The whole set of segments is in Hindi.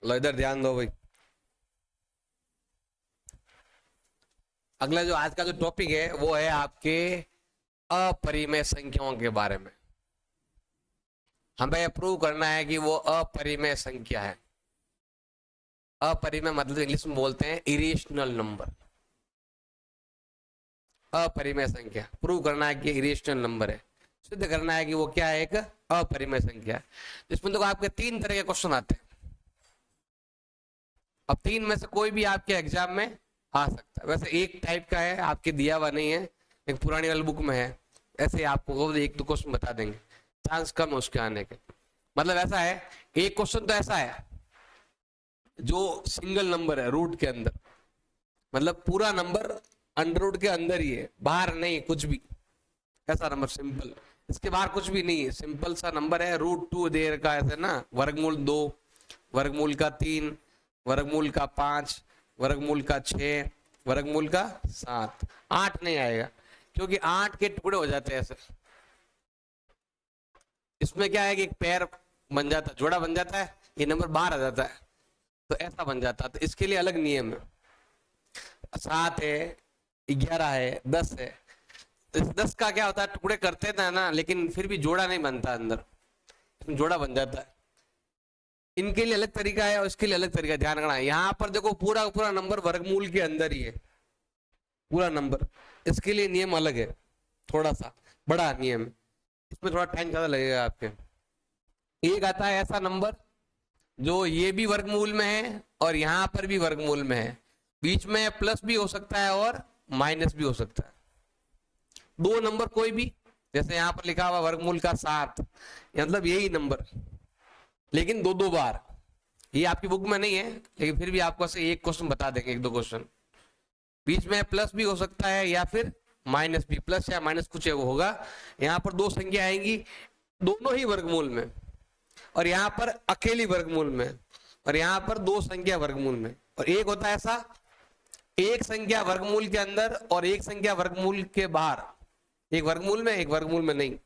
लो इधर ध्यान दो भाई। अगला जो आज का जो टॉपिक है वो है आपके अपरिमेय संख्याओं के बारे में। हमें प्रूव करना है कि वो अपरिमेय संख्या है। अपरिमेय मतलब इंग्लिश में बोलते हैं इरेशनल नंबर। अपरिमेय संख्या प्रूव करना है कि इरेशनल नंबर है, सिद्ध करना है कि वो क्या है, एक अपरिमेय संख्या है। इसमें तो आपके तीन तरह के क्वेश्चन आते हैं। अब तीन में से कोई भी आपके एग्जाम में आ सकता है। वैसे एक टाइप का है, आपके दिया हुआ नहीं है, एक पुरानी वाली बुक में है। ऐसे आपको एक दो क्वेश्चन बता देंगे, चांस कम है उसके आने के। मतलब ऐसा है, एक क्वेश्चन तो ऐसा है जो सिंगल नंबर है रूट के अंदर, मतलब पूरा नंबर अंडर रूट के अंदर ही है, बाहर नहीं कुछ भी। ऐसा नंबर सिंपल, इसके बाहर कुछ भी नहीं है, सिंपल सा नंबर है। रूट 2 देर का ऐसे ना, वर्गमूल 2, वर्गमूल का 3, वर्गमूल का 5, वर्गमूल का 6, वर्गमूल का 7। 8 नहीं आएगा क्योंकि 8 के टुकड़े हो जाते हैं ऐसे। इसमें क्या है कि एक पैर बन जाता है, जोड़ा बन जाता है, ये नंबर बाहर आ जाता है, तो ऐसा बन जाता है। तो इसके लिए अलग नियम है। 7 है, 11 है, 10 है। इस 10 का क्या होता है, टुकड़े करते थे ना, लेकिन फिर भी जोड़ा नहीं बनता, अंदर जोड़ा बन जाता है। इनके लिए अलग तरीका है और इसके लिए अलग तरीका, ध्यान रखना है। यहाँ पर देखो पूरा पूरा नंबर वर्गमूल के अंदर ही है, पूरा नंबर। इसके लिए नियम अलग है, थोड़ा सा बड़ा नियम है, इसमें थोड़ा टाइम ज्यादा लगेगा आपके। एक आता है ऐसा नंबर जो ये भी वर्गमूल में है और यहाँ पर भी वर्गमूल में है, बीच में प्लस भी हो सकता है और माइनस भी हो सकता है। दो नंबर कोई भी, जैसे यहाँ पर लिखा हुआ वर्गमूल का 7, मतलब यही नंबर, लेकिन दो दो बार। ये आपकी बुक में नहीं है, लेकिन फिर भी आपको से एक क्वेश्चन बता देंगे, एक दो क्वेश्चन। बीच में प्लस भी हो सकता है या फिर माइनस भी, प्लस या माइनस कुछ है वो होगा। यहाँ पर दो संख्या आएंगी, दोनों ही वर्गमूल में, और यहाँ पर अकेली वर्गमूल में, और यहाँ पर दो संख्या वर्गमूल में। और एक होता है ऐसा, एक संख्या वर्गमूल के अंदर और एक संख्या वर्गमूल के बाहर, एक वर्गमूल में एक वर्गमूल में नहीं।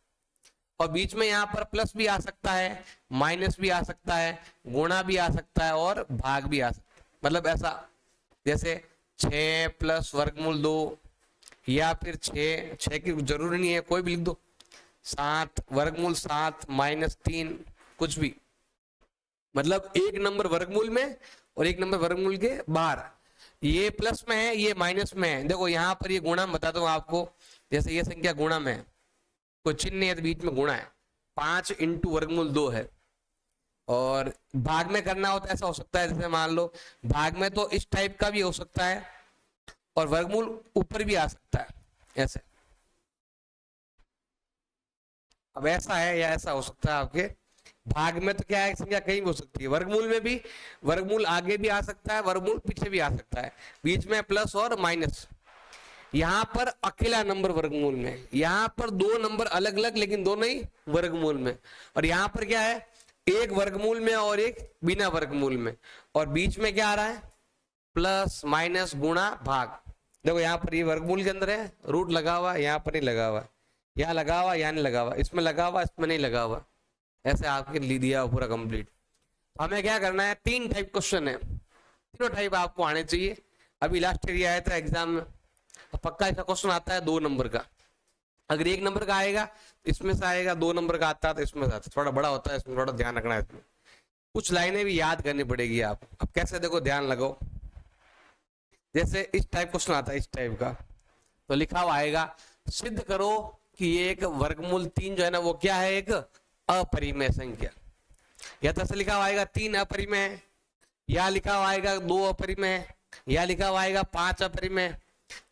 और बीच में यहाँ पर प्लस भी आ सकता है, माइनस भी आ सकता है, गुणा भी आ सकता है और भाग भी आ सकता है। मतलब ऐसा, जैसे 6 प्लस वर्गमूल 2, या फिर 6 की जरूरी नहीं है, कोई भी लिख दो। 7 वर्गमूल 7 माइनस 3, कुछ भी। मतलब एक नंबर वर्गमूल में और एक नंबर वर्गमूल के बाहर। ये प्लस में है, ये माइनस में है। देखो यहाँ पर ये गुणा बताता हूँ आपको, जैसे ये संख्या गुणा में है, कोई चिन्ह नहीं है तो बीच में गुणा है, 5 इंटू वर्गमूल 2 है। और भाग में करना होता है, ऐसा हो सकता है जैसे मान लो भाग में तो इस टाइप का भी हो सकता है, और वर्गमूल ऊपर भी आ सकता है ऐसे। अब ऐसा है या ऐसा हो सकता है आपके भाग में, तो क्या है, संख्या कहीं भी हो सकती है। वर्गमूल में भी, वर्गमूल आगे भी आ सकता है, वर्गमूल पीछे भी आ सकता है, बीच में प्लस और माइनस। यहाँ पर अकेला नंबर वर्गमूल में, यहाँ पर दो नंबर अलग अलग लेकिन दोनों ही वर्गमूल में। और यहाँ पर क्या है, एक वर्गमूल में और एक बिना वर्गमूल में, और बीच में क्या आ रहा है, प्लस माइनस गुणा भाग। देखो यहाँ पर ये वर्गमूल के अंदर है, रूट लगा हुआ, यहाँ पर नहीं लगा हुआ, यहाँ लगा हुआ, यहाँ नहीं लगा हुआ, इसमें लगा हुआ, इसमें नहीं लगा हुआ। ऐसे आपके लिख दिया पूरा कंप्लीट। हमें क्या करना है, 3 टाइप क्वेश्चन है, तीनों टाइप आपको आने चाहिए। अभी लास्ट ईयर आया था एग्जाम में, पक्का ऐसा क्वेश्चन आता है 2 नंबर का। अगर 1 नंबर का आएगा तो इसमें से आएगा, 2 नंबर का आता है तो इसमें से आता है। थोड़ा बड़ा होता है, इसमें थोड़ा ध्यान रखना है। इसमें कुछ लाइनें भी याद करनी पड़ेगी आप। अब कैसे, देखो ध्यान लगाओ। जैसे इस टाइप क्वेश्चन आता है, इस टाइप का, तो लिखा हुआ आएगा, सिद्ध करो कि ये एक वर्गमूल 3 जो है ना, वो क्या है, एक अपरिमेय संख्या। या तो ऐसे लिखा हुआ आएगा 3 अपरिमेय है, या लिखा हुआ आएगा 2 अपरिमेय है, या लिखा हुआ आएगा 5 अपरिमेय।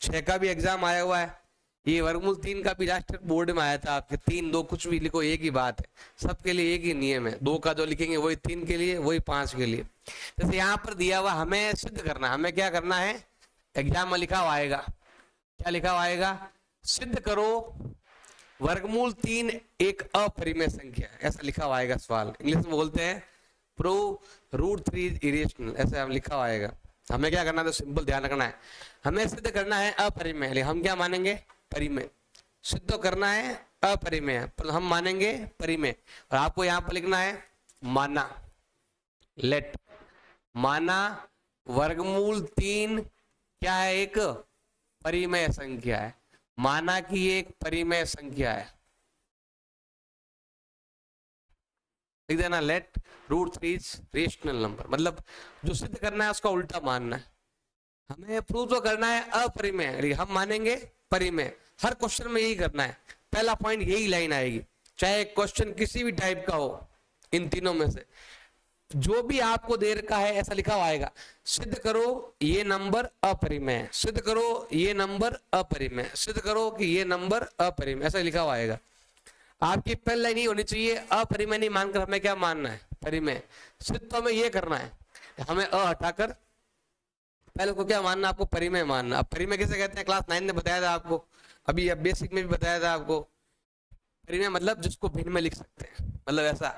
6 का भी एग्जाम आया हुआ है, ये वर्गमूल 3 का भी राष्ट्रीय बोर्ड में आया था आपके। 3 2 कुछ भी लिखो, एक ही बात है, सबके लिए एक ही नियम है। 2 का जो लिखेंगे वही 3 के लिए, वही 5 के लिए। जैसे यहाँ पर दिया हुआ, हमें सिद्ध करना, हमें क्या करना है, एग्जाम में लिखा हुआ आएगा, क्या लिखा हुआ आएगा, सिद्ध करो वर्गमूल 3 एक अपरिमेय संख्या, ऐसा लिखा हुआ आएगा सवाल। इंग्लिश में बोलते हैं प्रूव √3 इरेशनल, ऐसे हम लिखा हुआ आएगा। हमें क्या करना है, तो सिंपल ध्यान रखना है, हमें सिद्ध करना है अपरिमेय, हम क्या मानेंगे, परिमेय। सिद्ध करना है अपरिमेय, पर हम मानेंगे परिमेय। और आपको यहाँ पर लिखना है माना, लेट, माना वर्गमूल 3 क्या है, एक परिमेय संख्या है। माना कि ये एक परिमेय संख्या है, लिख देना लेट √3 इज रेशनल नंबर। मतलब जो सिद्ध करना है उसका उल्टा मानना है। हमें प्रूव तो करना है अपरिमेय, हम मानेंगे परिमेय। हर क्वेश्चन में यही करना है, पहला पॉइंट यही लाइन आएगी, चाहे क्वेश्चन किसी भी टाइप का हो। इन तीनों में से जो भी आपको दे रखा है ऐसा लिखा हुआ आएगा, सिद्ध करो ये नंबर अपरिमेय, सिद्ध करो ये नंबर अपरिमेय, सिद्ध करो कि ये नंबर अपरिमेय, ऐसा लिखा हुआ आएगा। आपकी पहली लाइन ही होनी चाहिए, अपरिमेय नहीं मानकर हमें क्या मानना है, परिमेय। सिद्ध तो हमें ये करना है, हमें अ हटाकर पहले को क्या मानना, आपको परिमेय मानना। अब परिमेय किसे कहते हैं, क्लास 9 में बताया था आपको, अभी अब बेसिक में भी बताया था आपको। परिमेय मतलब जिसको भिन्न में लिख सकते हैं, मतलब ऐसा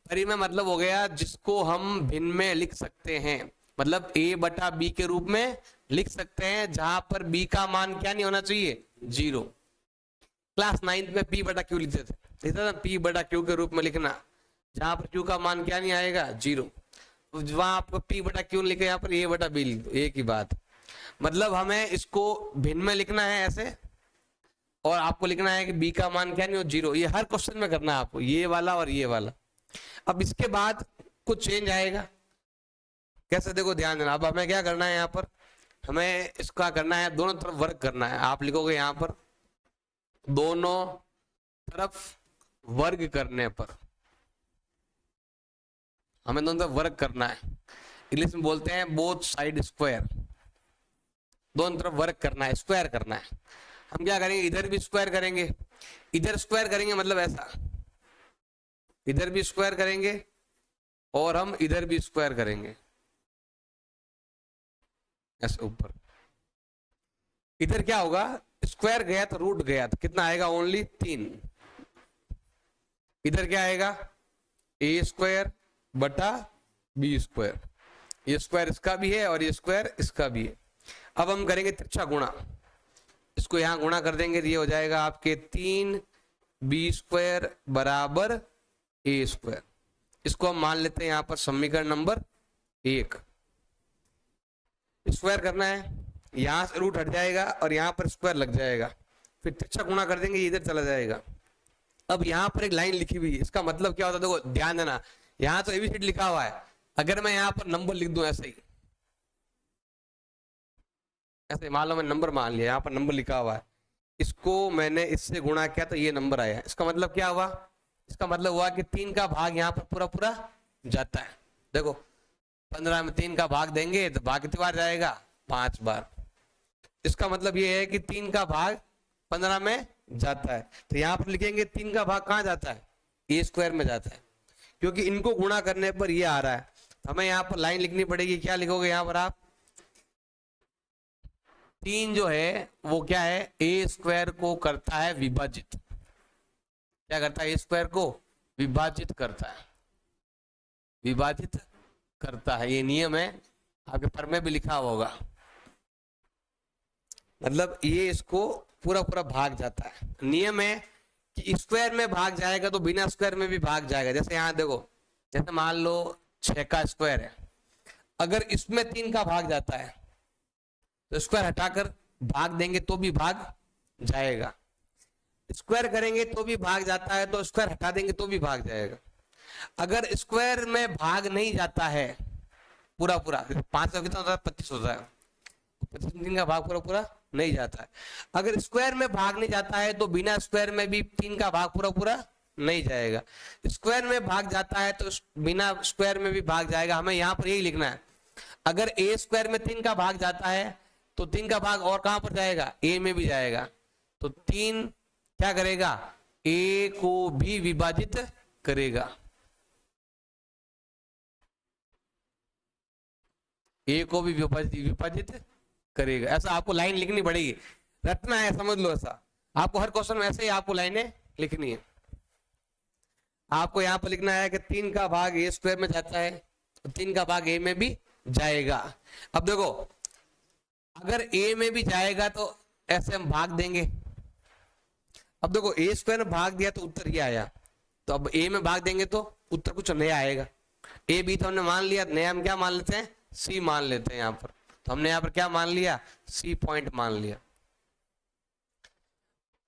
परिमेय मतलब हो गया जिसको हम भिन्न में लिख सकते हैं, मतलब a बटा b के रूप में लिख सकते हैं, जहां पर b का मान क्या नहीं होना चाहिए, 0। क्लास 9 में p बटा q लिखते थे, p बटा q के रूप में लिखना, जहां पर q का मान क्या नहीं आएगा, 0। वहां आपको p बटा q लिखे, यहाँ पर a बटा b लिख दो, एक ही बात। मतलब हमें इसको भिन्न में लिखना है ऐसे, और आपको लिखना है कि b का मान क्या नहीं हो, 0। ये हर क्वेश्चन में करना है आपको, ये वाला और ये वाला। अब इसके बाद कुछ चेंज आएगा, कैसे देखो ध्यान देना। अब हमें क्या करना है, यहाँ पर हमें इसका करना है, दोनों तरफ वर्क करना है। आप लिखोगे यहाँ पर दोनों तरफ वर्ग करने पर, हमें दोनों तरफ वर्क करना है, इंग्लिश में बोलते हैं बोथ साइड स्क्वायर। दोनों तरफ वर्क करना है, स्क्वायर करना है। हम क्या करेंगे, इधर भी स्क्वायर करेंगे, इधर स्क्वायर करेंगे, मतलब ऐसा इधर भी स्क्वायर करेंगे और हम इधर भी स्क्वायर करेंगे, ऐसे ऊपर। इधर क्या होगा, स्क्वायर गया तो रूट गया, तो कितना आएगा, ओनली 3। इधर क्या आएगा, a स्क्वायर बटा b स्क्वायर, ये स्क्वायर इसका भी है और ये स्क्वायर इसका भी है। अब हम करेंगे तिरछा गुणा, इसको यहां गुणा कर देंगे, ये हो जाएगा आपके 3b स्क्वायर बराबर a स्क्वायर। इसको हम मान लेते हैं यहां पर समीकरण नंबर 1। स्क्वायर करना है, यहां से रूट हट जाएगा और यहां पर स्क्वायर लग जाएगा, फिर तिरछा गुणा कर देंगे, इधर चला जाएगा। अब यहां पर एक लाइन लिखी हुई है, इसका मतलब क्या होता है, देखो ध्यान देना, यहां तो एबीसीडी लिखा हुआ है, अगर मैं यहां पर नंबर लिख दूं ऐसे ही, ऐसे मान लो मैं नंबर मान लिया, यहाँ पर नंबर लिखा हुआ है, इसको मैंने इससे गुणा किया तो ये नंबर आया। इसका मतलब क्या हुआ, इसका मतलब हुआ कि 3 का भाग यहाँ पर पूरा पूरा जाता है। देखो 15 में 3 का भाग देंगे तो भाग कितनी बार जाएगा, 5 बार। इसका मतलब ये है कि 3 का भाग 15 में जाता है, तो यहाँ पर लिखेंगे 3 का भाग कहाँ जाता है, a स्क्वायर में जाता है, क्योंकि इनको गुणा करने पर ये आ रहा है। हमें यहाँ पर लाइन लिखनी पड़ेगी, क्या लिखोगे यहाँ पर आप, 3 जो है वो क्या है, a स्क्वायर को करता है विभाजित। क्या करता है, a स्क्वायर को विभाजित करता है, विभाजित करता है, ये नियम है, आपके पर में भी लिखा हुआ होगा। मतलब ये इसको पूरा पूरा भाग जाता है। नियम है कि स्क्वायर में भाग जाएगा तो बिना स्क्वायर में भी भाग जाएगा। जैसे यहाँ देखो, जैसे मान लो 6 का स्क्वायर है, अगर इसमें 3 का भाग जाता है तो स्क्वायर हटाकर भाग देंगे तो भी भाग जाएगा, स्क्वायर करेंगे तो भी भाग जाता है, तो स्क्वायर हटा देंगे तो भी भाग जाएगा। अगर स्क्वायर में भाग नहीं जाता है पूरा पूरा, 5 का कितना होता है, 25 होता है, 25 में 3 का भाग पूरा पूरा नहीं जाता है। अगर स्क्वायर में भाग नहीं जाता है तो बिना स्क्वायर में भी 3 का भाग पूरा पूरा नहीं जाएगा। स्क्वायर में भाग जाता है तो बिना स्क्वायर में भी भाग जाएगा। हमें यहाँ पर यही लिखना है, अगर a स्क्वायर में 3 का भाग जाता है तो 3 का भाग और कहां पर जाएगा, a में भी जाएगा, तो 3 क्या करेगा, a को भी विभाजित करेगा, a को भी विभाजित करेगा। ऐसा आपको लाइन लिखनी पड़ेगी, रटना है, समझ लो। ऐसा आपको हर क्वेश्चन में ऐसे ही आपको लाइनें लिखनी है। आपको यहाँ पर लिखना है कि 3 का भाग a स्क्वायर में जाता है तो 3 का भाग a में भी जाएगा। अब देखो, अगर a में भी जाएगा तो ऐसे हम भाग देंगे। अब देखो a स्क्वायर में भाग दिया तो उत्तर ये आया, तो अब a में भाग देंगे तो उत्तर कुछ नया आएगा। a b तो हमने मान लिया, नया हम क्या मान लेते हैं, सी मान लेते हैं यहाँ पर। तो हमने यहाँ पर क्या मान लिया, सी पॉइंट मान लिया।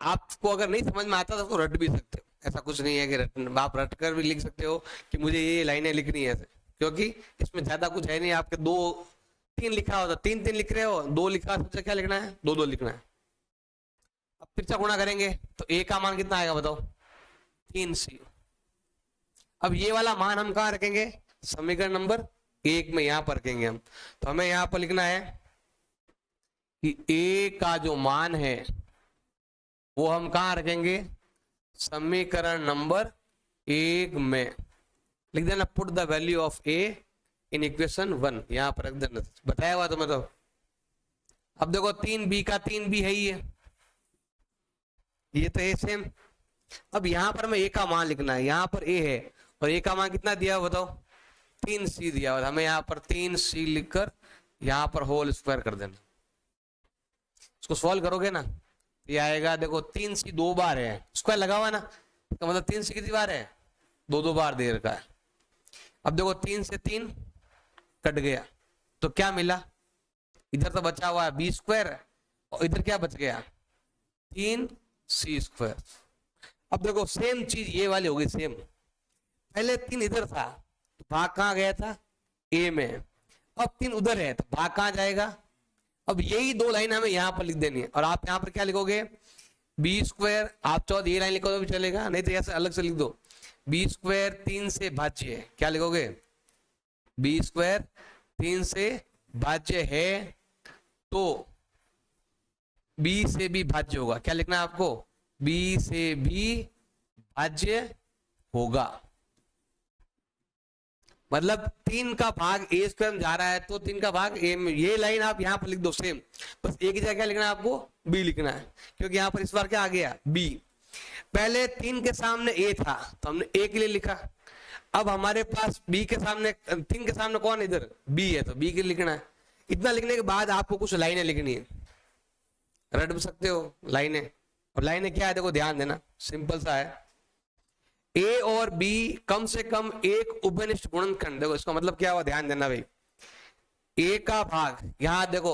आपको अगर नहीं समझ में आता तो उसको रट भी सकते हो, ऐसा कुछ नहीं है कि आप रट कर भी लिख सकते हो कि मुझे ये लाइनें लिखनी है ऐसे, क्योंकि इसमें ज्यादा कुछ है नहीं। आपके 2 3 लिखा होता, 3 3 लिख रहे हो, 2 लिखा, सोचा क्या लिखना है, 2 2 लिखना है। अब फिर से गुणा करेंगे तो ए का मान कितना आएगा बताओ, 3c। अब ये वाला मान हम कहाँ रखेंगे, समीकरण नंबर 1 में यहाँ पर रखेंगे हम। तो हमें यहाँ पर लिखना है कि ए का जो मान है वो हम कहाँ रखेंगे, समीकरण नंबर 1 में। लिख देना put the value of A in equation 1, यहां पर रख देना, बताया हुआ तुम्हें तो। अब देखो 3b का 3b है ही है, ये तो है सेम। अब यहां पर हमें ए का मान लिखना है, यहां पर ए है और ए का मान कितना दिया हुआ बताओ, 3c दिया हुआ। हमें यहाँ पर 3c लिखकर यहाँ पर होल स्क्वायर कर देना। इसको सॉल्व करोगे ना ये आएगा, देखो 3c 2 बार है, स्क्वायर लगा हुआ ना, तो मतलब 3c कितनी बार है, 2 बार दे रखा है। अब देखो 3 से 3 कट गया तो क्या मिला, इधर तो बचा हुआ है b स्क्वायर और इधर क्या बच गया, 3c स्क्वायर। अब देखो सेम चीज ये वाली होगी सेम, पहले 3 इधर था तो भाग कहाँ गया था, a में, अब 3 उधर है तो भाग कहाँ जाएगा। अब यही 2 लाइन हमें यहाँ पर लिख देनी है और आप यहाँ पर क्या लिखोगे, बी स्क्वायर, आप चाहो ये लाइन लिखो तो भी चलेगा, नहीं तो ऐसे अलग से लिख दो, बी स्क्वायर 3 से भाज्य है, क्या लिखोगे, बी स्क्वायर 3 से भाज्य है तो बी से भी भाज्य होगा, क्या लिखना है आपको, बी से भी भाज्य होगा। मतलब 3 का भाग ए स्क्वायर में जा रहा है तो 3 का भाग ए में, ये लाइन आप यहाँ पर लिख दो सेम, बस एक ही जगह क्या लिखना है आपको, बी लिखना है, क्योंकि यहाँ पर इस बार क्या आ गया, बी। पहले 3 के सामने ए था तो हमने ए के लिए लिखा, अब हमारे पास बी के सामने, 3 के सामने कौन है इधर, बी है, तो बी के लिए लिखना है। इतना लिखने के बाद आपको कुछ लाइनें लिखनी है, रट भी सकते हो लाइनें, और लाइनें क्या है देखो ध्यान देना, सिंपल सा है, ए और बी कम से कम एक उभयनिष्ठ गुणनखंड। देखो इसका मतलब क्या हुआ, ध्यान देना भाई, ए का भाग यहां देखो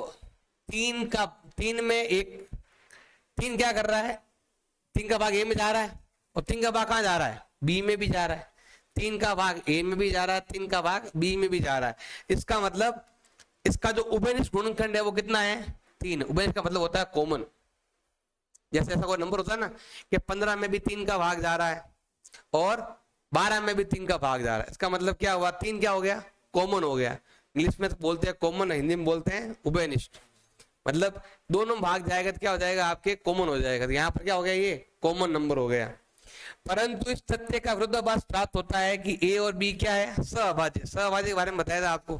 3 में एक, 3 क्या कर रहा है, 3 का भाग ए में जा रहा है और 3 का भाग कहां जा रहा है, बी में भी जा रहा है, 3 का भाग ए में भी जा रहा है, 3 का भाग बी में भी जा रहा है। इसका मतलब इसका जो उभयनिष्ठ गुणनखंड है वो कितना है, 3। उभयनिष्ठ का मतलब होता है कॉमन, जैसे ऐसा कोई नंबर होता है ना कि 15 में भी 3 का भाग जा रहा है और 12 में भी 3 का भाग जा रहा है, इसका मतलब क्या हुआ, 3 क्या हो गया, कॉमन हो गया। इंग्लिश में तो बोलते हैं कॉमन, हिंदी में बोलते हैं उभयनिष्ठ, मतलब दोनों भाग जाएगा तो क्या हो जाएगा आपके, कॉमन हो जाएगा। तो यहाँ पर क्या हो गया, ये कॉमन नंबर हो गया। परंतु इस तथ्य का विरोधाभास प्राप्त होता है कि ए और बी क्या है, सहभाज्य। सहभाज्य के बारे में बताया था आपको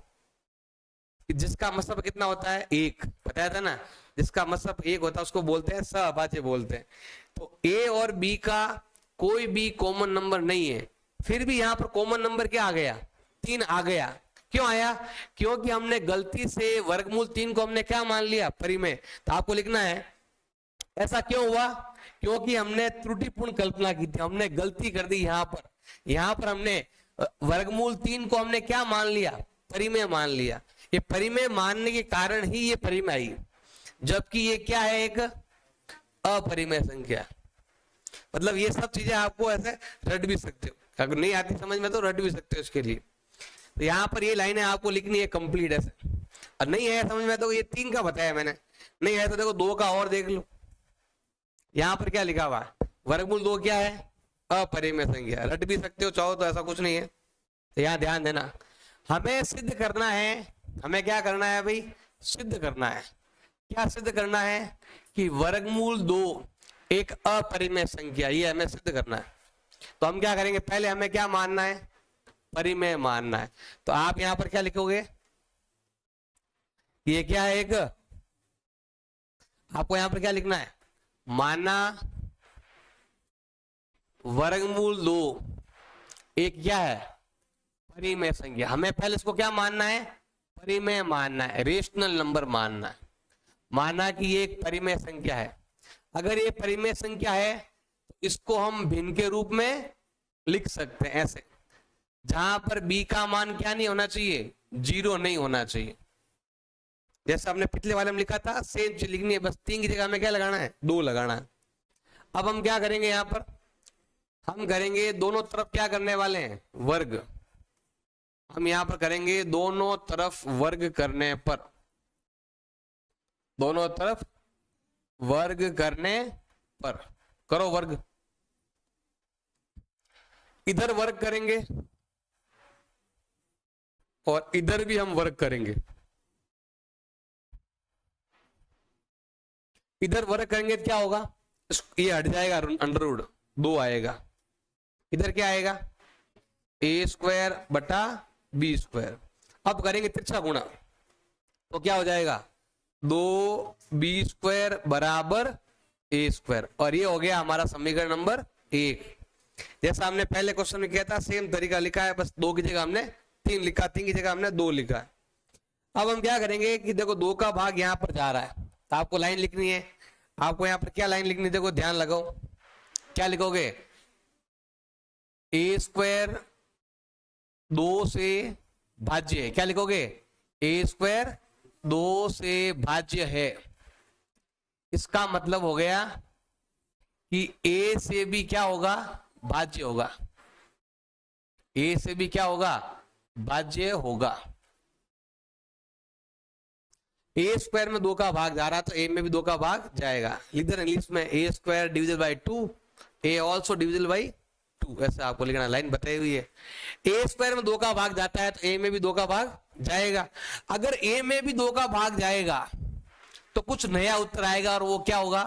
कि जिसका मतलब कितना होता है, 1, बताया था ना, जिसका मतलब 1 होता है उसको बोलते हैं सहभाज्य बोलते हैं। तो ए और बी का कोई भी कॉमन नंबर नहीं है, फिर भी यहाँ पर कॉमन नंबर क्या आ गया, 3 आ गया। क्यों आया, क्योंकि हमने गलती से वर्गमूल 3 को हमने क्या मान लिया, परिमेय। तो आपको लिखना है ऐसा क्यों हुआ, क्योंकि हमने त्रुटिपूर्ण कल्पना की थी, हमने गलती कर दी। यहाँ पर हमने वर्गमूल 3 को हमने क्या मान लिया, परिमेय मान लिया। ये परिमेय मानने के कारण ही ये परिमेय आई, जबकि ये क्या है, एक अपरिमेय संख्या। मतलब ये सब चीजें आपको ऐसे रट भी सकते हो, अगर नहीं आती समझ में तो रट भी सकते हो इसके लिए। तो यहाँ पर ये लाइनें आपको लिखनी है कंप्लीट ऐसे, और नहीं है समझ में तो ये 3 का बताया मैंने, नहीं है तो देखो 2 का और देख लो। यहाँ पर क्या लिखा हुआ है, वर्गमूल 2 क्या है, अपरिमेय संख्या। रट भी सकते हो चाहो तो, ऐसा कुछ नहीं है। तो यहाँ ध्यान देना, हमें सिद्ध करना है, हमें क्या करना है भाई, सिद्ध करना है। क्या सिद्ध करना है कि वर्गमूल 2 एक अपरिमेय संख्या, ये हमें सिद्ध करना है। तो हम क्या करेंगे, पहले हमें क्या मानना है, परिमेय मानना है। तो आप यहां पर क्या लिखोगे, ये क्या है, एक आपको यहां पर क्या लिखना है, माना वर्गमूल 2 एक क्या है, परिमेय संख्या। हमें पहले इसको क्या मानना है, परिमेय मानना है, रेशनल नंबर मानना है। माना कि ये एक परिमेय संख्या है। अगर ये परिमेय संख्या है तो इसको हम भिन्न के रूप में लिख सकते हैं ऐसे, जहां पर b का मान क्या नहीं होना चाहिए, जीरो नहीं होना चाहिए। जैसा हमने पिछले वाले में लिखा था सेम चीज लिखनी है, बस 3 की जगह हमें क्या लगाना है, 2 लगाना है। अब हम क्या करेंगे, यहां पर हम करेंगे दोनों तरफ क्या करने वाले हैं, वर्ग। हम यहां पर करेंगे दोनों तरफ वर्ग करने पर, दोनों तरफ वर्ग करने पर करो वर्ग। इधर वर्ग करेंगे और इधर भी हम वर्ग करेंगे। इधर वर्ग करेंगे क्या होगा, ये हट जाएगा, अंडर रूट 2 आएगा। इधर क्या आएगा, ए स्क्वायर बटा बी स्क्वायर। अब करेंगे तिरछा गुणा, तो क्या हो जाएगा, 2b स्क्वायर बराबर ए स्क्वायर। और ये हो गया हमारा समीकरण नंबर 1। जैसा हमने पहले क्वेश्चन में किया था सेम तरीका लिखा है, बस 2 की जगह हमने 3 लिखा, 3 की जगह हमने 2 लिखा है। अब हम क्या करेंगे कि देखो 2 का भाग यहां पर जा रहा है, तो आपको लाइन लिखनी है। आपको यहां पर क्या लाइन लिखनी है, देखो ध्यान लगाओ, क्या लिखोगे, ए स्क्वायर 2 से भाज्य है, क्या लिखोगे, ए स्क्वायर 2 से भाज्य है। इसका मतलब हो गया कि ए से भी क्या होगा, भाज्य होगा। ए से भी क्या होगा, भाज्य होगा। ए स्क्वायर में 2 का भाग जा रहा है तो ए में भी 2 का भाग जाएगा। इधर इंग्लिश में a square divisible by 2, a also divisible by 2, ऐसा आपको लिखना, लाइन बताई हुई है। ए स्क्वायर में 2 का भाग जाता है तो ए में भी 2 का भाग जाएगा। अगर ए में भी 2 का भाग जाएगा तो कुछ नया उत्तर आएगा, और वो क्या होगा,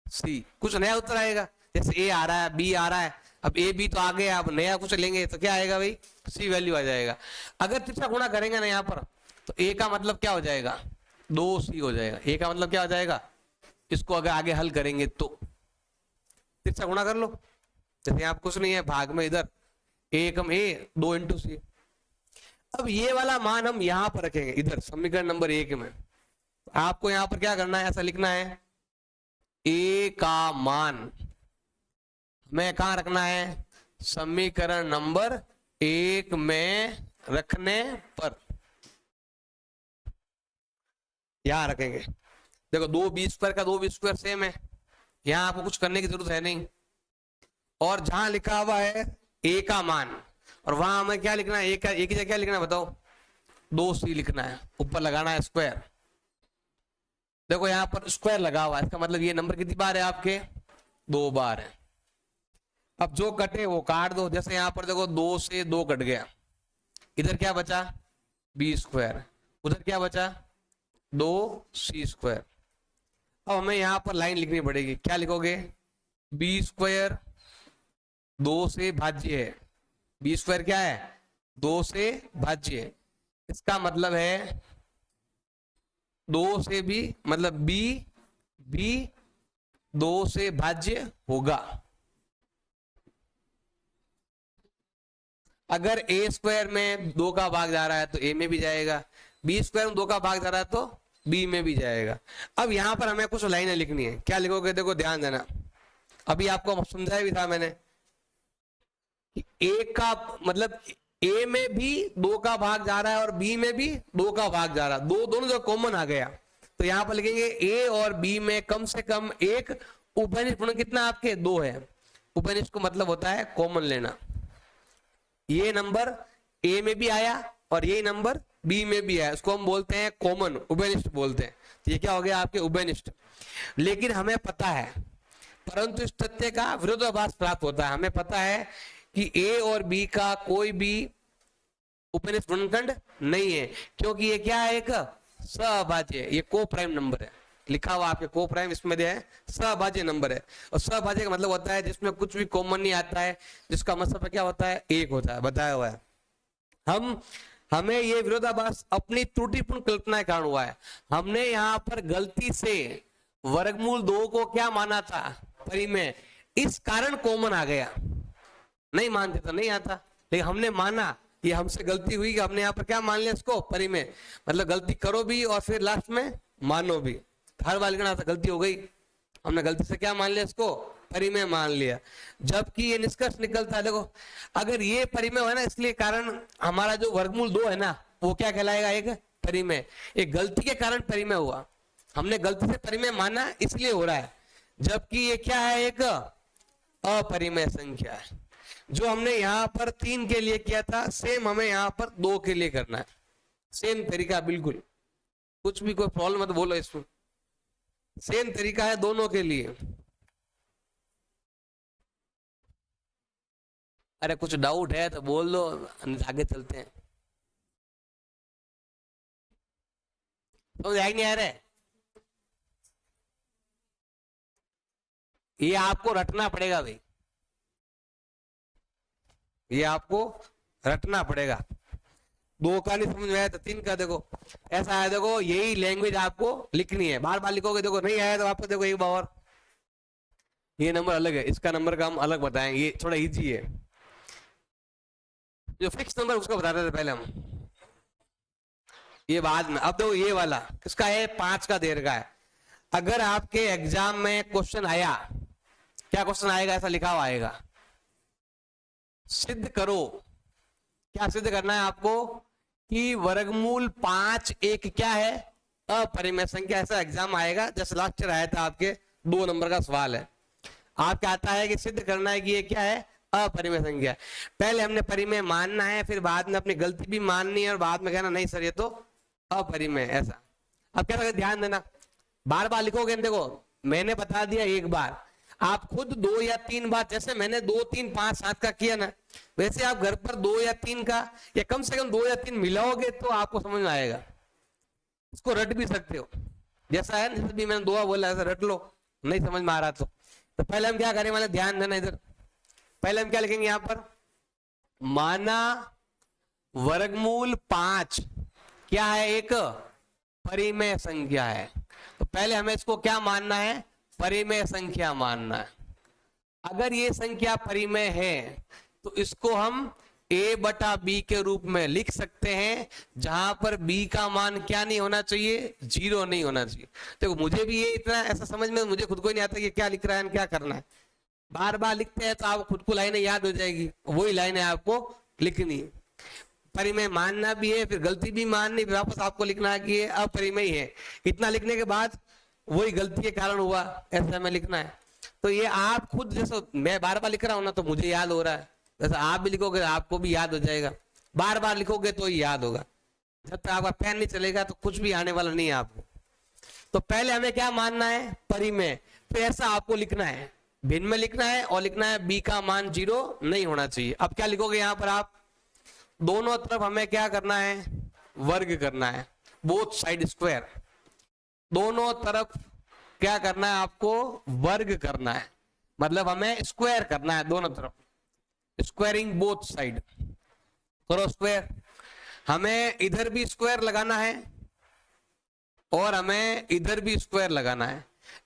सी। कुछ नया उत्तर आएगा, जैसे ए आ रहा है, बी आ रहा है, अब ए बी तो आ गया, अब नया कुछ लेंगे तो क्या आएगा भाई, सी वैल्यू आ जाएगा। अगर तिरछा गुणा करेंगे ना यहाँ पर, तो ए का मतलब क्या हो जाएगा, 2c हो जाएगा। ए का मतलब क्या हो जाएगा, इसको अगर आगे हल करेंगे तो तिरछा गुणा कर लो। जैसे यहाँ कुछ नहीं है, भाग में इधर ए कम ए 2 इंटू सी। अब ये वाला मान हम यहां पर रखेंगे, इधर समीकरण नंबर 1 में। आपको यहां पर क्या करना है, ऐसा लिखना है, ए का मान हमें कहां रखना है, समीकरण नंबर 1 में रखने पर यहां रखेंगे। देखो 2b स्क्वायर का 2b स्क्वायर सेम है, यहां आपको कुछ करने की जरूरत है नहीं। और जहां लिखा हुआ है ए का मान, और वहां हमें क्या लिखना है, ए की जगह क्या लिखना है बताओ, 2c लिखना है, ऊपर लगाना है स्क्वायर। देखो यहां पर स्क्वायर लगा हुआ है, इसका मतलब ये नंबर कितनी बार है आपके, 2 बार है। अब जो कटे वो काट दो। जैसे यहां पर देखो 2 से 2 कट गया, इधर क्या बचा, बी स्क्वायर, उधर क्या बचा, 2c स्क्वायर। अब हमें यहां पर लाइन लिखनी पड़ेगी, क्या लिखोगे, बी स्क्वायर 2 से भाज्य है, बी स्क्वायर क्या है, 2 से भाज्य है। इसका मतलब है 2 से भी, मतलब बी 2 से भाज्य होगा। अगर ए स्क्वायर में 2 का भाग जा रहा है तो ए में भी जाएगा, बी स्क्वायर में 2 का भाग जा रहा है तो बी में भी जाएगा। अब यहां पर हमें कुछ लाइनें लिखनी है, क्या लिखोगे, देखो ध्यान देना, अभी आपको समझाया भी था मैंने, ए का मतलब ए में भी 2 का भाग जा रहा है और बी में भी 2 का भाग जा रहा है, दोनों जो कॉमन आ गया, तो यहां पर लिखेंगे ए और बी में कम से कम एक उभयनिष्ठ गुणन कितना आपके, 2 है। उभयनिष्ठ को मतलब होता है कॉमन लेना। ये नंबर ए में भी आया और ये नंबर बी में भी आया, इसको हम बोलते हैं कॉमन, उभयनिष्ठ बोलते हैं। तो ये क्या हो गया आपके उभयनिष्ठ। लेकिन हमें पता है, परंतु इस तथ्य का विरोधाभास प्राप्त होता है। हमें पता है कि ए और बी का कोई भी उभयनिष्ठ गुणनखंड नहीं है, क्योंकि ये क्या है, एक सहभाज्य है, ये को प्राइम नंबर है, लिखा हुआ आपके को प्राइम, इसमें दिया है सहभाज्य नंबर है। और सहभाज्य का मतलब होता है जिसमें कुछ भी कॉमन नहीं आता है, जिसका मतलब क्या होता है, एक होता है, बताया हुआ है। हमें ये विरोधाभास अपनी त्रुटिपूर्ण कल्पना के कारण हुआ है। हमने यहाँ पर गलती से वर्गमूल 2 को क्या माना था, परिमेय, इस कारण कॉमन आ गया। नहीं मानते तो नहीं आता, लेकिन हमने माना, ये हमसे गलती हुई कि हमने यहाँ पर क्या मान लिया इसको, परिमेय। मतलब गलती करो भी और फिर लास्ट में मानो भी, हर बार लिखना था, गलती हो गई, हमने गलती से क्या मान लिया इसको, परिमेय मान लिया। जबकि ये निष्कर्ष निकलता है, देखो अगर ये परिमेय है ना, इसलिए कारण हमारा जो वर्गमूल 2 है ना, वो क्या कहलाएगा? एक परिमेय। एक गलती के कारण परिमेय हुआ, हमने गलती से परिमेय माना इसलिए हो रहा है, जबकि ये क्या है? एक अपरिमेय संख्या है। जो हमने यहां पर 3 के लिए किया था, सेम हमें यहां पर 2 के लिए करना है। सेम तरीका, बिल्कुल कुछ भी कोई प्रॉब्लम मत बोलो इसमें, सेम तरीका है दोनों के लिए। अरे कुछ डाउट है तो बोल दो, आगे चलते हैं। समझ आएगी नहीं आ रहा है? ये आपको रटना पड़ेगा भाई, ये आपको रटना पड़ेगा। 2 का नहीं समझ में आया तो 3 का देखो, ऐसा है। देखो यही लैंग्वेज आपको लिखनी है, बार बार लिखोगे। देखो नहीं आया तो आपको देखो एक बार और, ये नंबर अलग है, इसका नंबर का हम अलग बताएंगे, ये थोड़ा इजी है। जो फिक्स नंबर उसको बताते थे पहले हम, ये बाद में। अब देखो ये वाला किसका है? 5 का देर का है। अगर आपके एग्जाम में क्वेश्चन आया, क्या क्वेश्चन आएगा? ऐसा लिखा हुआ आएगा, सिद्ध करो। क्या सिद्ध करना है आपको? कि वर्गमूल 5 एक क्या है? अपरिमेय संख्या। ऐसा एग्जाम आएगा, जैसे लास्ट ईयर आया था आपके 2 नंबर का सवाल है। आपका आता है कि सिद्ध करना है कि ये क्या है? अपरिमेय संख्या। पहले हमने परिमेय मानना है, फिर बाद में अपनी गलती भी माननी है, और बाद में कहना नहीं सर ये तो अपरिमेय। ऐसा अब क्या ध्यान देना, बार बार लिखोगे। देखो मैंने बता दिया एक बार, आप खुद 2 या 3 बार, जैसे मैंने 2, 3, 5, 7 का किया ना, वैसे आप घर पर 2 या 3 का, या कम से कम 2 या 3 मिलाओगे तो आपको समझ में आएगा। इसको रट भी सकते हो, जैसा है, जैसे भी मैंने 2 बोला ऐसा रट लो, नहीं समझ में आ रहा तो पहले हम क्या करें, मैंने ध्यान देना इधर। पहले हम क्या लिखेंगे यहां पर? माना वर्गमूल 5 क्या है? एक परिमेय संख्या है। तो पहले हमें इसको क्या मानना है? परिमेय संख्या मानना है। अगर ये संख्या परिमेय है तो इसको हम a बटा b के रूप में लिख सकते हैं, जहां पर b का मान क्या नहीं होना चाहिए? 0 नहीं होना चाहिए। देखो मुझे भी ये इतना ऐसा समझ में मुझे खुद को ही नहीं आता कि क्या लिख रहा है, क्या करना है। बार बार लिखते हैं तो आपको खुद को लाइनें याद हो जाएगी, वही लाइनें आपको लिखनी है। परिमेय मानना भी है, फिर गलती भी माननी, फिर वापस आपको लिखना है कि ये अपरिमेय है। इतना लिखने के बाद वही गलती के कारण हुआ, ऐसा हमें लिखना है। तो ये आप खुद, जैसे मैं बार बार लिख रहा हूं ना तो मुझे याद हो रहा है, जैसे आप भी लिखोगे आपको भी याद हो जाएगा। बार बार लिखोगे तो ही याद होगा, जब तक आपका पेन नहीं चलेगा तो कुछ भी आने वाला नहीं है आपको। तो पहले हमें क्या मानना है? परिमेय। फिर ऐसा आपको लिखना है, भिन्न में लिखना है, और लिखना है b का मान 0 नहीं होना चाहिए। अब क्या लिखोगे यहां पर आप? दोनों तरफ हमें क्या करना है? वर्ग करना है, बोथ साइड स्क्वायर। दोनों तरफ क्या करना है आपको? वर्ग करना है, मतलब हमें स्क्वायर करना है दोनों तरफ, स्क्वायरिंग बोथ साइड। करो स्क्वायर। हमें इधर भी स्क्वायर लगाना है और हमें इधर भी स्क्वायर लगाना है।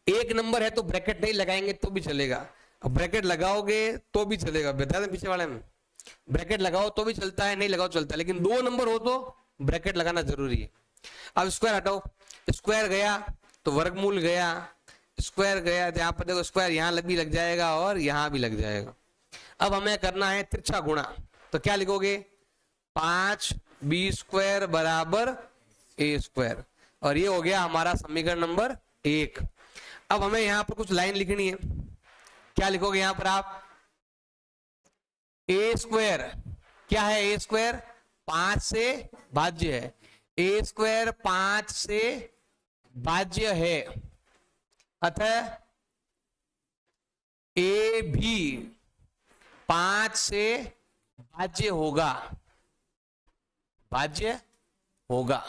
एक नंबर है तो ब्रैकेट नहीं लगाएंगे तो भी चलेगा, अब ब्रैकेट लगाओगे तो भी चलेगा। बता दें पीछे वाले में, ब्रैकेट लगाओ तो भी चलता है, नहीं लगाओ चलता है, लेकिन 2 नंबर हो तो ब्रैकेट लगाना जरूरी है। अब स्क्वायर हटाओ, स्क्वायर गया तो वर्गमूल गया, स्क्वायर गया तो यहाँ पर देखो स्क्वायर यहाँ भी लग जाएगा और यहाँ भी लग जाएगा। अब हमें करना है तिरछा गुणा, तो क्या लिखोगे? 5b स्क्वायर बराबर a स्क्वायर, और ये हो गया हमारा समीकरण नंबर 1। अब हमें यहाँ पर कुछ लाइन लिखनी है, क्या लिखोगे यहाँ पर आप? a स्क्वायर क्या है? a स्क्वायर 5 से भाज्य है, a स्क्वायर 5 से भाज्य है, अतः a भी 5 से भाज्य होगा, भाज्य होगा।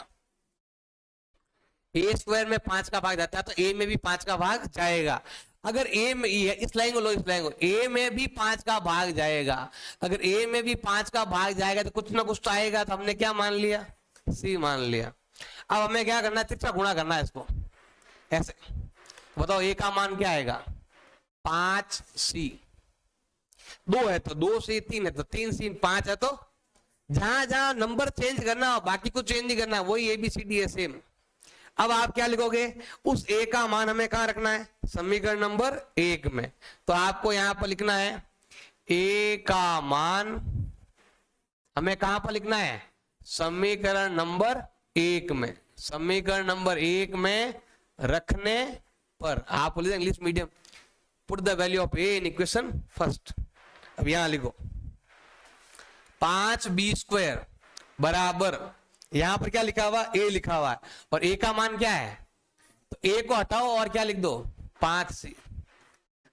a स्क्वायर में 5 का भाग जाता है तो a में भी 5 का भाग जाएगा। अगर a में इस लाइन को लो, इस लाइन को, a में भी 5 का भाग जाएगा। अगर a में भी 5 का भाग जाएगा तो कुछ ना कुछ तो आएगा, तो हमने क्या मान लिया? c मान लिया। अब हमें क्या करना है? तिरछा गुणा करना है इसको, ऐसे। बताओ a का मान क्या आएगा? 5c। 2 है तो 2c, 3 है तो 3c, 5 है तो जहां जहां नंबर चेंज करना हो, बाकी कुछ चेंज नहीं करना, वही ABCD है सेम। अब आप क्या लिखोगे? उस a का मान हमें कहां रखना है? समीकरण नंबर 1 में। तो आपको यहां पर लिखना है a का मान हमें कहां पर लिखना है? समीकरण नंबर 1 में, समीकरण नंबर 1 में रखने पर। आप बोलिए English medium, put the value of A in equation first. अब यहां लिखो 5b² बराबर, यहां पर क्या लिखा हुआ, ए लिखा हुआ है, और ए का मान क्या है, तो ए को हटाओ और क्या लिख दो 5c।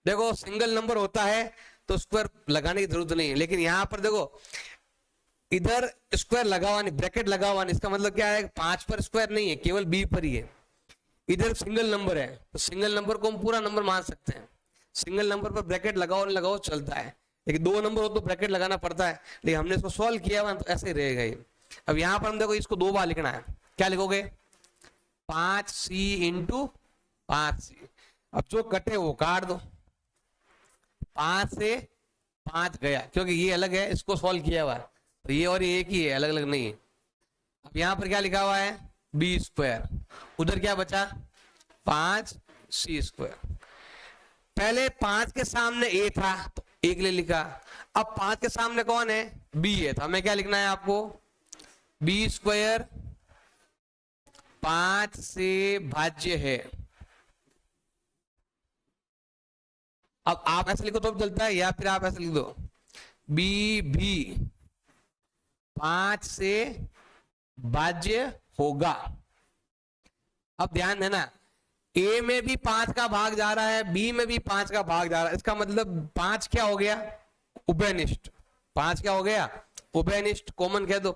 देखो सिंगल नंबर होता है तो स्क्वायर लगाने की जरूरत नहीं है, लेकिन यहां पर देखो इधर स्क्वायर लगा हुआ नहीं, ब्रैकेट लगा हुआ नहीं, इसका मतलब क्या है 5 पर स्क्वायर नहीं है, केवल बी पर ही है। इधर सिंगल नंबर है तो सिंगल नंबर को हम पूरा नंबर मान सकते हैं। सिंगल नंबर पर ब्रैकेट लगाओ नहीं लगाओ चलता है, लेकिन 2 नंबर हो तो ब्रैकेट लगाना पड़ता है, लेकिन हमने इसको सॉल्व किया हुआ तो ऐसे ही रहेगा ये। अब यहां पर हम देखो इसको 2 बार लिखना है, क्या लिखोगे 5c इंटू 5c। अब जो कटे वो काट दो, 5 से 5 गया, क्योंकि ये अलग है इसको सॉल्व किया हुआ है, तो ये और ये एक ही है, अलग अलग नहीं है। अब यहां पर क्या लिखा हुआ है b², उधर क्या बचा 5c²। पहले 5 के सामने a था तो 1 ले लिखा, अब 5 के सामने कौन है b है, तो हमें क्या लिखना है आपको b² 5 से भाज्य है। अब आप ऐसे लिखो तो चलता है, या फिर आप ऐसे लिख दो b भी 5 से भाज्य होगा। अब ध्यान देना a में भी 5 का भाग जा रहा है, b में भी 5 का भाग जा रहा है, इसका मतलब 5 क्या हो गया उभयनिष्ठ। 5 क्या हो गया उभयनिष्ठ, कॉमन कह दो।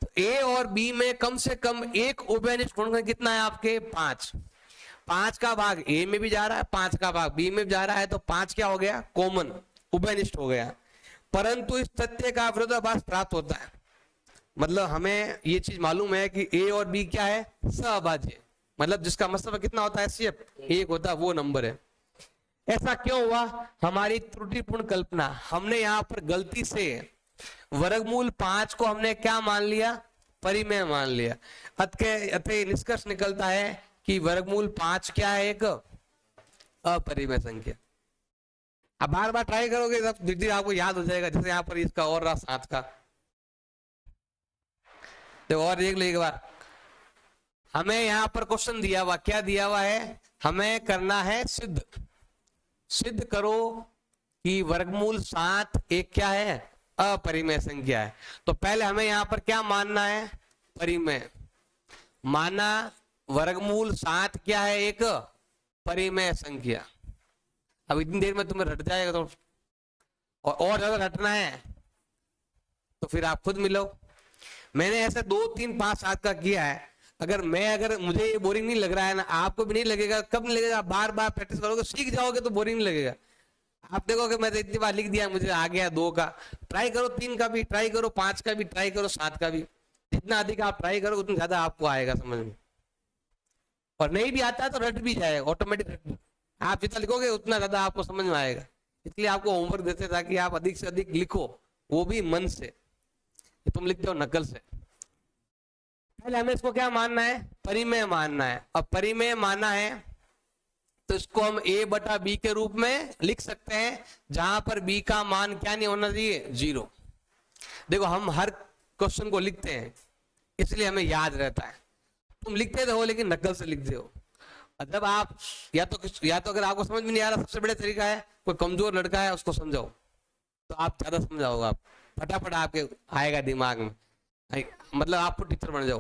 तो a और b में कम से कम एक उभयनिष्ठ गुणनखंड कितना है आपके 5। 5 का भाग a में भी जा रहा है, 5 का भाग b में भी जा रहा है, तो 5 क्या हो गया कॉमन उभयनिष्ठ हो गया। परंतु इस तथ्य का विरोधाभास प्राप्त होता है, मतलब हमें ये चीज मालूम है कि a और b क्या है सहभाज्य, मतलब जिसका मतलब कितना होता है HCF 1 होता है, वो नंबर है। ऐसा क्यों हुआ, हमारी त्रुटिपूर्ण कल्पना, हमने यहाँ पर गलती से वर्गमूल 5 को हमने क्या मान लिया परिमेय मान लिया। अतः निष्कर्ष निकलता है कि वर्गमूल 5 क्या है एक अपरिमेय संख्या। अब बार बार ट्राई करोगे तब धीरे धीरे आपको याद हो जाएगा, जैसे यहाँ पर इसका और रहा 7 का। तो और देख लो एक बार, हमें यहाँ पर क्वेश्चन दिया हुआ, क्या दिया हुआ है, हमें करना है सिद्ध, सिद्ध करो कि वर्गमूल 7 एक क्या है अपरिमेय संख्या है। तो पहले हमें यहाँ पर क्या मानना है परिमेय, माना वर्गमूल 7 क्या है एक परिमेय संख्या। अब इतनी देर में तुम्हें रट जाएगा तो, और ज्यादा रटना है तो फिर आप खुद मिलो। मैंने ऐसे 2 3 5 7 का किया है, अगर मुझे ये बोरिंग नहीं लग रहा है ना, आपको भी नहीं लगेगा। कब नहीं लगेगा, बार बार प्रैक्टिस करोगे सीख जाओगे तो बोरिंग नहीं लगेगा। आप देखोगे मैं तो इतनी बार लिख दिया मुझे आ गया 2 का, ट्राई करो 3 का भी ट्राई करो, 5 का भी ट्राई करो, 7 का भी। जितना अधिक आप ट्राई करोगे उतना ज्यादा आपको आएगा समझ में, और नहीं भी आता है तो रट भी जाएगा ऑटोमेटिक। आप जितना लिखोगे उतना ज्यादा आपको समझ में आएगा, इसलिए आपको होमवर्क देते ताकि आप अधिक से अधिक लिखो, वो भी मन से, तुम लिखते हो नकल से। पहले हमें इसको क्या मानना है परिमेय मानना है। अब परिमेय मानना है तो इसको हम a/b के रूप में लिख सकते हैं, जहां पर b का मान क्या नहीं होना चाहिए 0। देखो हम हर क्वेश्चन को लिखते हैं इसलिए हमें याद रहता है, तुम लिखते तो हो लेकिन नकल से लिखते हो। जब आप या तो अगर आपको समझ में नहीं आ रहा, सबसे बड़ा तरीका है कोई कमजोर लड़का है उसको समझाओ, तो आप ज्यादा समझाओगे, आप फटाफट आपके आएगा दिमाग में, मतलब आपको टीचर बन जाओ,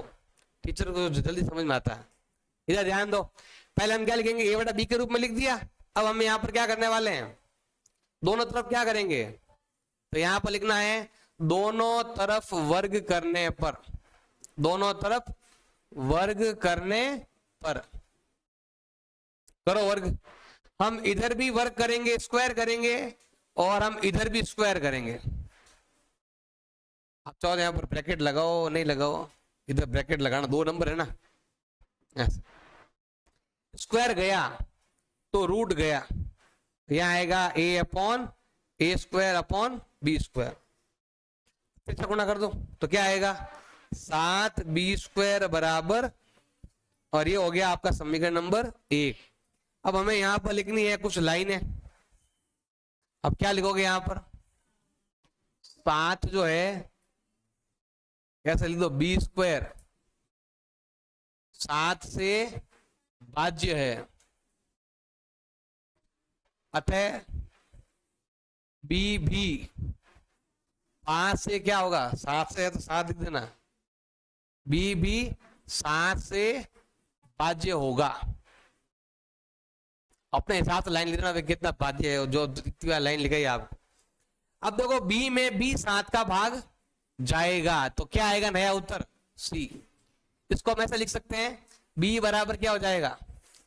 टीचर को जल्दी समझ में आता है। इधर ध्यान दो, पहले हम क्या लिखेंगे a/b के रूप में लिख दिया। अब हम यहाँ पर क्या करने वाले हैं, दोनों तरफ क्या करेंगे, तो यहाँ पर लिखना है दोनों तरफ वर्ग करने पर, दोनों तरफ वर्ग करने पर करो वर्ग। हम इधर भी वर्ग करेंगे स्क्वायर करेंगे, और हम इधर भी स्क्वायर करेंगे। आप चाहो यहाँ पर ब्रैकेट लगाओ नहीं लगाओ, इधर ब्रैकेट लगाना, 2 नंबर है ना, स्क्वायर गया तो रूट गया, यहां आएगा a/a²/b²। फिर से गुणा कर दो तो क्या आएगा 7b² बराबर, और ये हो गया आपका समीकरण नंबर 1। अब हमें यहां पर लिखनी है कुछ लाइनें। अब क्या लिखोगे यहां पर 7 जो है कैसे लिख दो, बी स्क्वायर 7 से भाज्य है, अतः बी भी 5 से क्या होगा, 7 से है तो 7 लिख देना, बी भी 7 से भाज्य होगा। अपने हिसाब से लाइन लिख देना कितना भाज्य है, जो लाइन लिखाई आप। अब देखो बी में भी 7 का भाग जाएगा तो क्या आएगा नया उत्तर, सी। इसको हम ऐसा लिख सकते हैं, बी बराबर क्या हो जाएगा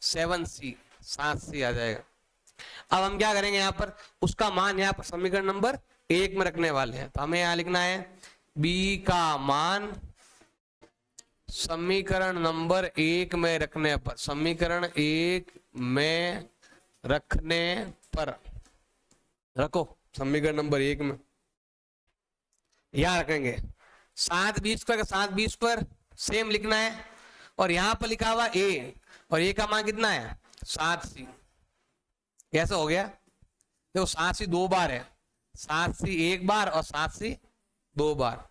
7c, 7c आ जाएगा। अब हम क्या करेंगे, यहां पर उसका मान यहां पर समीकरण नंबर 1 में रखने वाले हैं। तो हमें यहां लिखना है बी का मान समीकरण नंबर 1 में रखने पर, समीकरण 1 में रखने पर रखो, समीकरण नंबर 1 में यहां रखेंगे 7b स्क्वायर का 7b स्क्वायर सेम लिखना है, और यहां पर लिखा हुआ a, और a का मान कितना है 7c। कैसे हो गया, देखो 7c 2 बार है, 7c 1 बार और 7c 2 बार।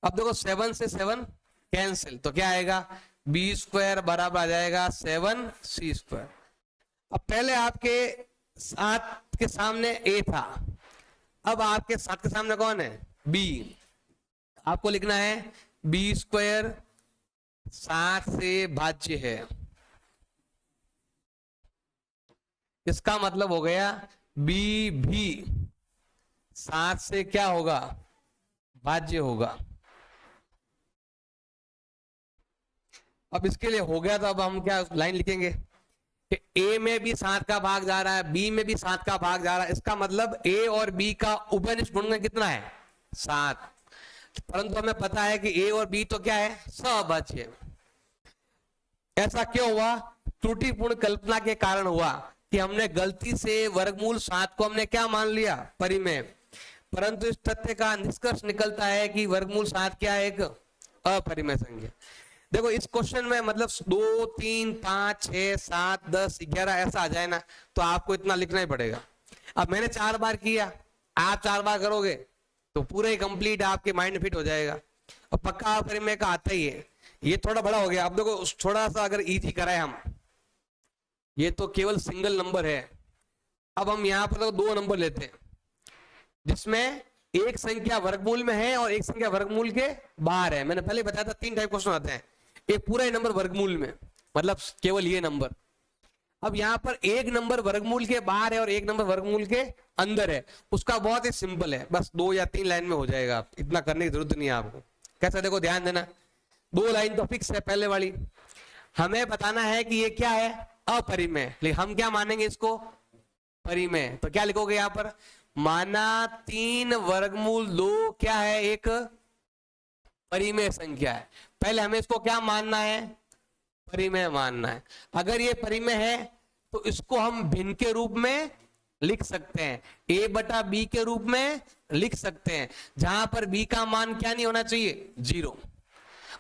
अब देखो 7 से 7 कैंसिल, तो क्या आएगा b स्क्वायर बराबर आ जाएगा 7c स्क्वायर। अब पहले आपके 7 के सामने a था, अब आपके 7 के सामने कौन है b। आपको लिखना है b स्क्वायर 7 से भाज्य है, इसका मतलब हो गया b भी 7 से क्या होगा, भाज्य होगा। अब इसके लिए हो गया, तो अब हम क्या लाइन लिखेंगे कि a में भी 7 का भाग जा रहा है, b में भी 7 का भाग जा रहा है, इसका मतलब a और b का उभयनिष्ठ गुणनखंड कितना है 7। परंतु हमें पता है कि a और b तो क्या है सहभाज्य। ऐसा क्यों हुआ, त्रुटिपूर्ण कल्पना के कारण हुआ कि हमने गलती से वर्गमूल 7 को हमने क्या मान लिया, परिमेय। परंतु इस तथ्य का निष्कर्ष निकलता है कि वर्गमूल 7 क्या है, एक अपरिमेय संख्या। देखो इस क्वेश्चन में मतलब 2 3 5 6 7 10 11 ऐसा आ जाए ना, तो आपको इतना लिखना ही पड़ेगा। अब मैंने 4 बार किया, आप 4 बार करोगे तो पूरा ही कंप्लीट आपके माइंड में फिट हो जाएगा, और पक्का अपरिमेय का आता ही है। ये थोड़ा बड़ा हो गया। अब देखो थोड़ा सा अगर इजी कराए हम, ये तो केवल सिंगल नंबर है। अब हम यहाँ पर 2 नंबर लेते हैं, जिसमें एक संख्या वर्गमूल में है और एक संख्या वर्गमूल के बाहर है। मैंने पहले बताया था 3 टाइप क्वेश्चन आते हैं, एक पूरा ही नंबर वर्गमूल में, मतलब केवल ये नंबर। अब यहाँ पर एक नंबर वर्गमूल के बाहर है और एक नंबर वर्गमूल के अंदर है। उसका बहुत ही सिंपल है, बस 2 या 3 लाइन में हो जाएगा, आप इतना करने की जरूरत नहीं है आपको। कैसे, देखो ध्यान देना, 2 लाइन तो फिक्स है। पहले वाली हमें बताना है कि ये क्या है, अपरिमेय, लेकिन हम क्या मानेंगे इसको, परिमेय। तो क्या लिखोगे यहाँ पर, माना 3 वर्गमूल 2 क्या है, एक परिमेय संख्या है। पहले हमें इसको क्या मानना है, परिमेय मानना है। अगर ये परिमेय है तो इसको हम भिन्न के रूप में लिख सकते हैं, a बटा b के रूप में लिख सकते हैं, जहां पर b का मान क्या नहीं होना चाहिए, 0।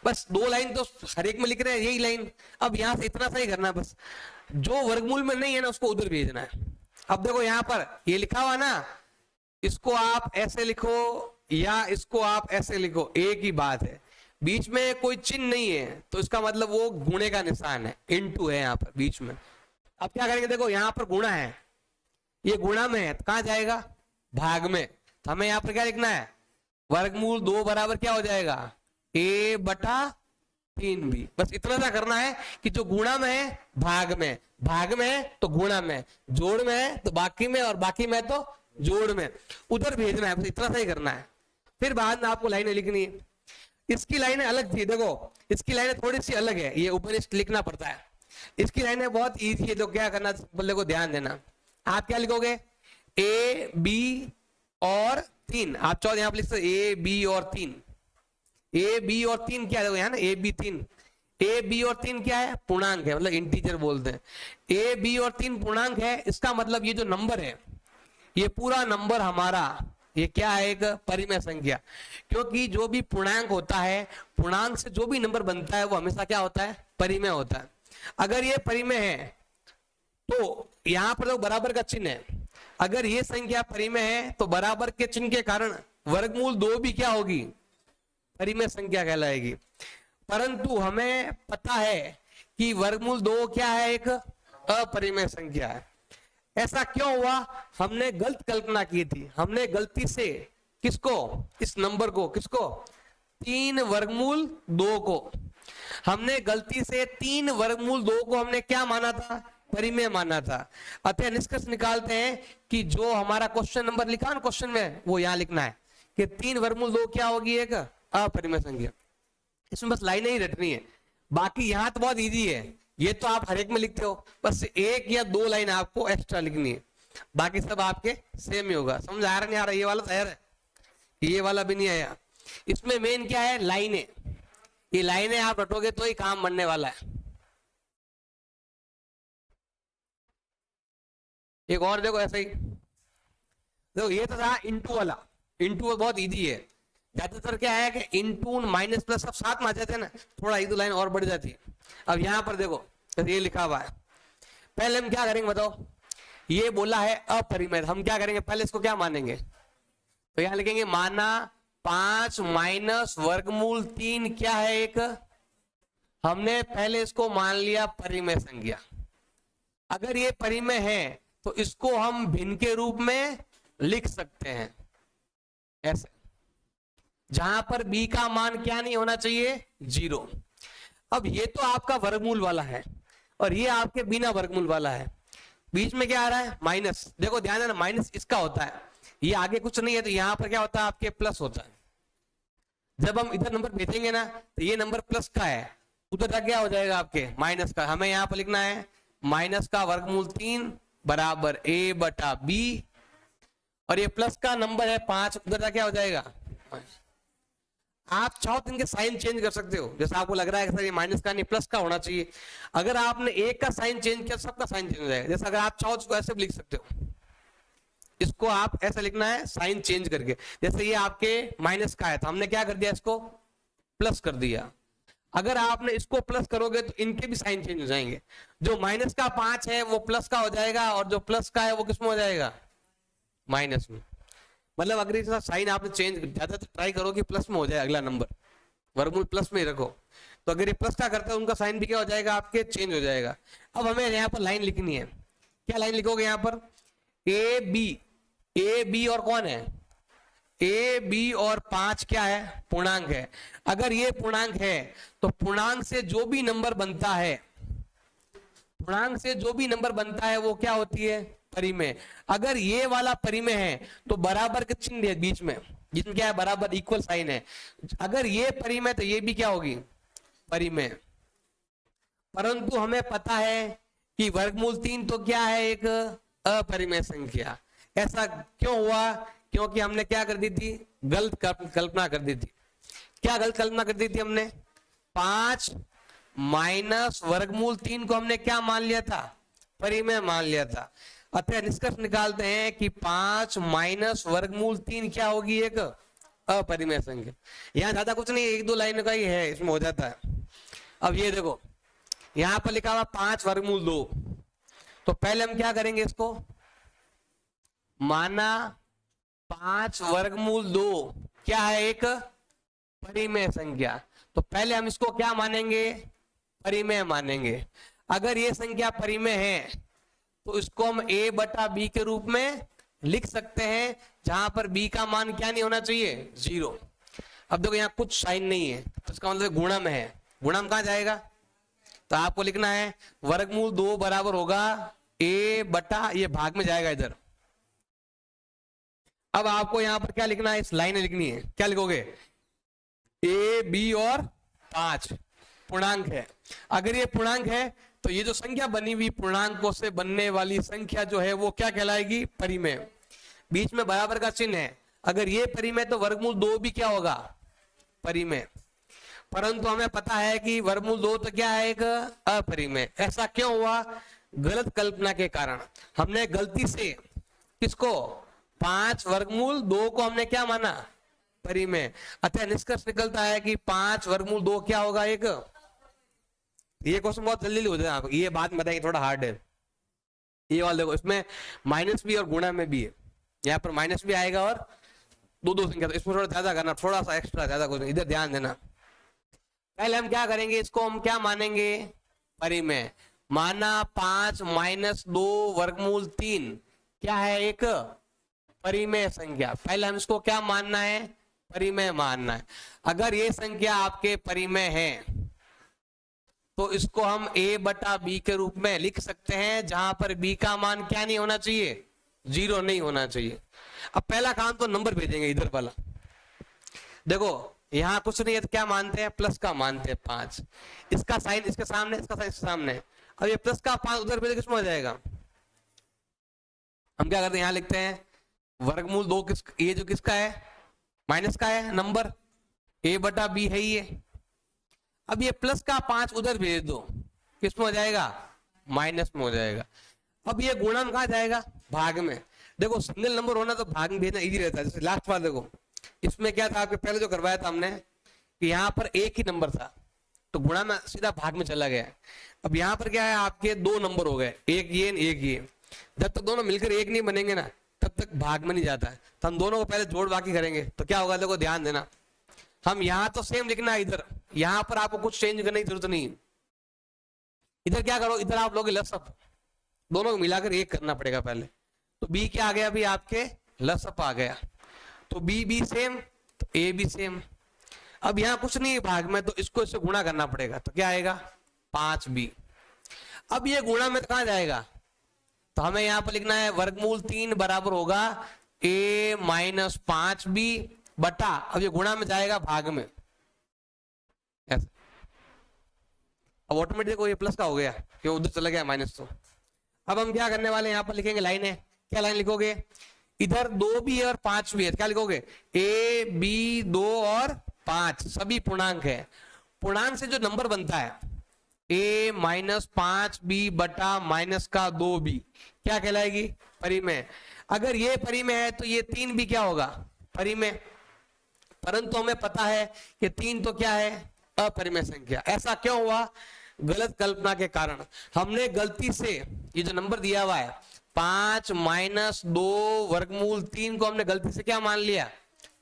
बस 2 लाइन तो हर एक में लिख रहे हैं, यही लाइन। अब यहां से इतना सही करना है, बस जो वर्गमूल में नहीं है ना उसको उधर भेजना है। अब देखो यहां पर ये लिखा हुआ ना, इसको आप ऐसे लिखो या इसको आप ऐसे लिखो, एक ही बात है। बीच में कोई चिन्ह नहीं है तो इसका मतलब वो गुणे का निशान है, इनटू है यहाँ पर बीच में। अब क्या करेंगे, देखो यहाँ पर गुणा है, ये गुणा में है तो कहां जाएगा, भाग में। तो हमें यहाँ पर क्या लिखना है, वर्गमूल 2 बराबर क्या हो जाएगा, a बटा 3b। बस इतना सा करना है कि जो गुणा में है भाग में, भाग में है तो गुणा में, जोड़ में है तो बाकी में, और बाकी में तो जोड़ में, उधर भेजना है। बस इतना सा ही करना है। फिर बाद में आपको लाइनें लिखनी है। इसकी लाइनें अलग थी, देखो इसकी लाइनें थोड़ी सी अलग है, ये उपनिष्ठ लिखना पड़ता है। इसकी लाइनें बहुत इजी है, तो क्या करना, बल्ले को ध्यान देना। आप क्या लिखोगे, a b और 3, आप चाहो यहां पर लिख सकते a b और 3। a b और 3 क्या है, ना a b 3, a b और 3 क्या है, पूर्णांक है, मतलब इंटीजर बोलते हैं। a b और 3 पूर्णांक है, इसका मतलब ये जो नंबर है, ये पूरा नंबर हमारा ये क्या है, एक परिमेय संख्या। क्योंकि जो भी पूर्णांक होता है, पूर्णांक से जो भी नंबर बनता है वो हमेशा क्या होता है, परिमेय होता है। अगर ये परिमेय है तो यहां पर तो बराबर का चिन्ह है, अगर ये संख्या परिमेय है तो बराबर के चिन्ह के कारण वर्गमूल 2 भी क्या होगी, परिमेय संख्या कहलाएगी। परंतु हमें पता है कि वर्गमूल 2 क्या है, एक अपरिमेय संख्या है। ऐसा क्यों हुआ? हमने गलत कल्पना की थी। हमने गलती से किसको, इस नंबर को, किसको, 3 वर्गमूल 2 को, हमने गलती से 3 वर्गमूल 2 को हमने क्या माना था, परिमेय माना था। अतः निष्कर्ष निकालते हैं कि जो हमारा क्वेश्चन नंबर लिखा ना क्वेश्चन में, वो यहां लिखना है कि 3 वर्गमूल 2 क्या होगी, एक अपरिमेय संख्या। इसमें बस लाइनें ही रटनी है, बाकी यहां तो बहुत इजी है, ये तो आप हर एक में लिखते हो, बस 1 या 2 लाइन आपको एक्स्ट्रा लिखनी है, बाकी सब आपके सेम ही होगा। समझ आ रहा नहीं आ रहा? ये वाला तैयार है, ये वाला भी नहीं आया। इसमें मेन क्या है, लाइनें। ये लाइनें आप रटोगे तो ही काम बनने वाला है। एक और देखो ऐसा ही, देखो ये तो था इंटू वाला। इंटू बहुत इजी है, ज्यादातर क्या है कि इंटू माइनस प्लस सब साथ में आ जाते हैं ना, थोड़ा एक दो लाइन और बढ़ जाती है। अब यहां पर देखो ये लिखा हुआ है, पहले हम क्या करेंगे बताओ, ये बोला है अपरिमेय, हम क्या करेंगे, पहले इसको क्या मानेंगे, तो यहां लिखेंगे माना 5 माइनस वर्गमूल 3 क्या है, एक, हमने पहले इसको मान लिया परिमेय संख्या। अगर ये परिमेय है तो इसको हम भिन्न के रूप में लिख सकते हैं ऐसे, जहां पर b का मान क्या नहीं होना चाहिए, 0। अब ये तो आपका वर्गमूल वाला है और ये आपके बिना वर्गमूल वाला है, बीच में क्या आ रहा है, माइनस। देखो ध्यान देना, माइनस इसका होता है, ये आगे कुछ नहीं है, तो यहां पर क्या होता है आपके प्लस होता है। जब हम इधर नंबर भेजेंगे ना तो ये नंबर प्लस का है, उधर क्या हो जाएगा आपके माइनस का। हमें यहां पर लिखना है माइनस का वर्गमूल 3 बराबर a बटा b, और ये प्लस का नंबर है 5, उधर क्या हो जाएगा। आप चाहो तो इनके साइन चेंज कर सकते हो, जैसे आपको लग रहा है कि सर ये माइनस का नहीं प्लस का होना चाहिए, अगर आपने एक का साइन चेंज किया सबका साइन चेंज हो जाएगा। जैसे अगर आप चाहो तो ऐसे भी लिख सकते हो, इसको आप ऐसा लिखना है साइन चेंज करके, जैसे ये आपके माइनस का है तो हमने क्या कर दिया, इसको प्लस कर दिया। अगर आपने इसको प्लस करोगे तो इनके भी साइन चेंज हो जाएंगे, जो माइनस का 5 है वो प्लस का हो जाएगा और जो प्लस का है वो किसमें हो जाएगा, माइनस में। मतलब अगर इसका साइन आपने चेंज, ज्यादा तो ट्राई करो कि प्लस में हो जाए अगला नंबर, वर्गमूल प्लस में ही रखो, तो अगर ये प्लस का करता है उनका साइन भी क्या हो जाएगा, आपके चेंज हो जाएगा। अब हमें यहाँ पर लाइन लिखनी है, क्या लाइन लिखोगे यहाँ पर, ए बी और कौन है, ए बी और 5 क्या है, पूर्णांक है। अगर ये पूर्णांक है तो पूर्णांक से जो भी नंबर बनता है, पूर्णांक से जो भी नंबर बनता है वो क्या होती है, परिमेय। अगर ये वाला परिमेय है तो बराबर का चिन्ह है बीच में, जिसमें क्या है, बराबर इक्वल साइन है। अगर ये परिमेय तो ये भी क्या होगी, परिमेय। परंतु हमें पता है कि वर्गमूल 3 तो क्या है, एक अपरिमेय संख्या। ऐसा क्यों हुआ, क्योंकि हमने क्या कर दी थी, गलत कल्पना कर दी थी। क्या गलत कल्पना कर दी थी हमने, 5 माइनस वर्गमूल 3 को हमने क्या मान लिया था, परिमेय मान लिया था। अतः निष्कर्ष निकालते हैं कि 5 माइनस वर्गमूल 3 क्या होगी, एक अपरिमेय संख्या। यहां ज्यादा कुछ नहीं, एक दो लाइन का ही है, इसमें हो जाता है। अब ये देखो यहां पर लिखा हुआ 5 वर्गमूल 2, तो पहले हम क्या करेंगे, इसको माना 5 वर्गमूल 2 क्या है, एक परिमेय संख्या, तो पहले हम इसको क्या मानेंगे, परिमेय मानेंगे। अगर ये संख्या परिमेय है तो इसको हम a बटा b के रूप में लिख सकते हैं, जहां पर b का मान क्या नहीं होना चाहिए, 0। अब देखो यहाँ कुछ साइन नहीं है तो इसका मतलब गुणम है, गुणम कहां जाएगा, तो आपको लिखना है वर्गमूल 2 बराबर होगा a बटा, ये भाग में जाएगा इधर। अब आपको यहां पर क्या लिखना है, इस लाइन लिखनी है, क्या लिखोगे, a b और 5 पूर्णांक है। अगर ये पूर्णांक है तो ये जो संख्या बनी हुई पूर्णांकों से बनने वाली संख्या जो है वो क्या कहलाएगी, परिमेय। बीच में बराबर का चिन्ह है, अगर ये परिमेय तो वर्गमूल 2 भी क्या होगा, परिमेय। परंतु हमें पता है कि वर्गमूल 2 तो क्या है, एक अपरिमेय। ऐसा क्यों हुआ, गलत कल्पना के कारण। हमने गलती से किसको, 5 वर्गमूल 2 को हमने क्या माना, परिमेय। अतः निष्कर्ष निकलता है कि 5 वर्गमूल 2 क्या होगा, एक। ये क्वेश्चन बहुत जल्दी हो जाएगा, ये बात में बताएंगे, थोड़ा हार्ड है ये वाला। देखो इसमें माइनस भी और गुणा में भी है, यहाँ पर माइनस भी आएगा और दो दो संख्या, तो इसमें थोड़ा ज्यादा करना, थोड़ा सा एक्स्ट्रा, ज्यादा कुछ नहीं, इधर ध्यान देना। पहले हम क्या करेंगे, इसको हम क्या मानेंगे, परिमेय। माना 5 माइनस 2 वर्गमूल 3 क्या है, एक परिमेय संख्या। पहले हम इसको क्या मानना है, परिमेय मानना है। अगर ये संख्या आपके परिमेय है तो इसको हम a बटा b के रूप में लिख सकते हैं, जहां पर b का मान क्या नहीं होना चाहिए, 0 नहीं होना चाहिए। अब पहला काम तो नंबर भेजेंगे इधर वाला। देखो यहां कुछ नहीं है तो क्या मानते हैं, प्लस का मानते हैं 5, इसका साइन इसके सामने, इसका साइन इसके सामने। अब ये प्लस का 5 उधर भेजे किसमें हो जाएगा, हम क्या करते हैं, यहां लिखते हैं वर्गमूल 2 किस, ये जो किसका है, माइनस का है नंबर, a बटा b है ये। अब ये प्लस का 5 उधर भेज दो, किसमें हो जाएगा, माइनस में हो जाएगा। अब ये गुणा में कहा जाएगा, भाग में। देखो सिंगल नंबर होना तो भाग में भेजना इजी रहता है। जैसे लास्ट बार देखो, इसमें क्या था आपके पहले जो करवाया था हमने, कि यहाँ पर एक ही नंबर था तो गुणा में सीधा भाग में चला गया। अब यहाँ पर क्या है, आपके दो नंबर हो गए, एक ये एक ये। जब तक दोनों मिलकर एक नहीं बनेंगे ना, तब तक भाग में नहीं जाता है। तो हम दोनों को पहले जोड़ बाकी करेंगे तो क्या होगा, देखो ध्यान देना। हम यहाँ तो सेम लिखना है, इधर यहाँ पर आपको कुछ चेंज करने की जरूरत नहीं। इधर क्या करो, इधर आप लोग लसअप, दोनों को मिलाकर एक करना पड़ेगा पहले। तो b क्या आ गया अभी आपके, लसअप आ गया। तो b सेम, तो a भी सेम। अब यहाँ कुछ नहीं है भाग में, तो इसको इससे गुणा करना पड़ेगा, तो क्या आएगा 5b। अब ये गुणा में कहा जाएगा, तो हमें यहाँ पर लिखना है वर्गमूल 3 बराबर होगा a माइनस 5b बटा, अब ये गुणा में जाएगा भाग में, ऐसे। अब ऑटोमेटिक ये प्लस का हो गया क्यों, उधर चला गया माइनस। तो अब हम क्या करने वाले हैं, यहाँ पर लिखेंगे लाइन है, क्या लाइन लिखोगे, इधर 2 भी है और 5 भी है, क्या लिखोगे, a b 2 और 5 सभी पूर्णांक है। पूर्णांक से जो नंबर बनता है a माइनस 5b बटा माइनस का 2b क्या कहलाएगी, परिमेय। अगर ये परिमेय है तो ये 3 भी क्या होगा, परिमेय। परंतु हमें पता है कि 3 तो क्या है, अपरिमेय संख्या। ऐसा क्यों हुआ, गलत कल्पना के कारण। हमने गलती से ये जो नंबर दिया हुआ है 5 माइनस 2 वर्गमूल 3 को हमने गलती से क्या मान लिया,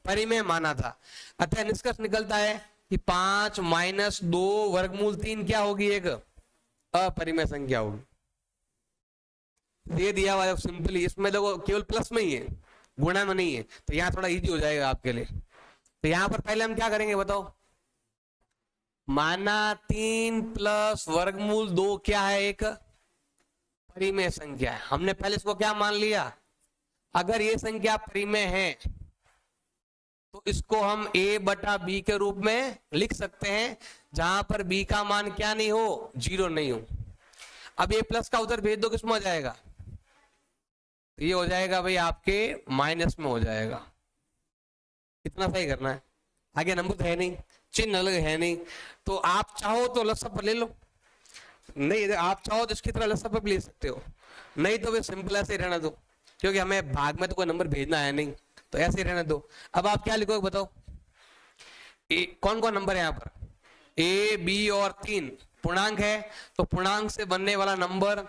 परिमेय माना था। अतः निष्कर्ष निकलता है कि 5 माइनस 2 वर्गमूल 3 क्या होगी, एक अपरिमेय संख्या होगी। ये दिया हुआ है सिंपली, इसमें देखो केवल प्लस में ही है, गुणा में नहीं है, तो यहाँ थोड़ा इजी हो जाएगा आपके लिए। तो यहाँ पर पहले हम क्या करेंगे बताओ, माना 3 प्लस वर्गमूल 2 क्या है, एक परिमेय संख्या है। हमने पहले इसको क्या मान लिया, अगर ये संख्या परिमेय है तो इसको हम a बटा b के रूप में लिख सकते हैं, जहां पर b का मान क्या नहीं हो, 0 नहीं हो। अब ये प्लस का उधर भेज दो, किसमें हो जाएगा, तो ये हो जाएगा भाई आपके माइनस में हो जाएगा। इतना सही करना है, आगे नंबर तो है नहीं, चिन्ह अलग है नहीं। तो आप चाहो तो लसअप ले लो, नहीं आप चाहो तो इसकी तरह लसअप भी ले सकते हो, नहीं तो वे सिंपल ऐसे ही रहना दो, क्योंकि हमें भाग में तो कोई नंबर भेजना है नहीं, तो ऐसे ही रहने दो। अब आप क्या लिखोगे बताओ, कौन कौन नंबर है यहाँ पर, a b और 3 पूर्णांक है, तो पूर्णांक से बनने वाला नंबर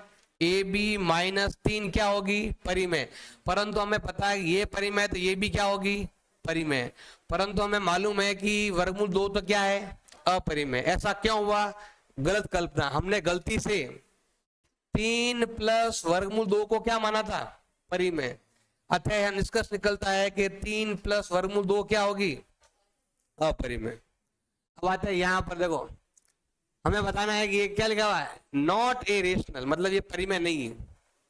a b माइनस 3 क्या होगी, परिमेय। परंतु हमें पता है ये परिमेय, तो ये भी क्या होगी, परिमेय। परंतु हमें मालूम है कि वर्गमूल 2 तो क्या है, अपरिमेय। ऐसा क्यों हुआ, गलत कल्पना। हमने गलती से 3 प्लस वर्गमूल 2 को क्या माना था, परिमेय। अतः निष्कर्ष निकलता है कि 3 प्लस वर्गमूल 2 क्या होगी, अपरिमेय। अब आता है यहाँ पर देखो, हमें बताना है कि ये क्या लिखा हुआ है, नॉट ए रेशनल, मतलब ये परिमेय नहीं है,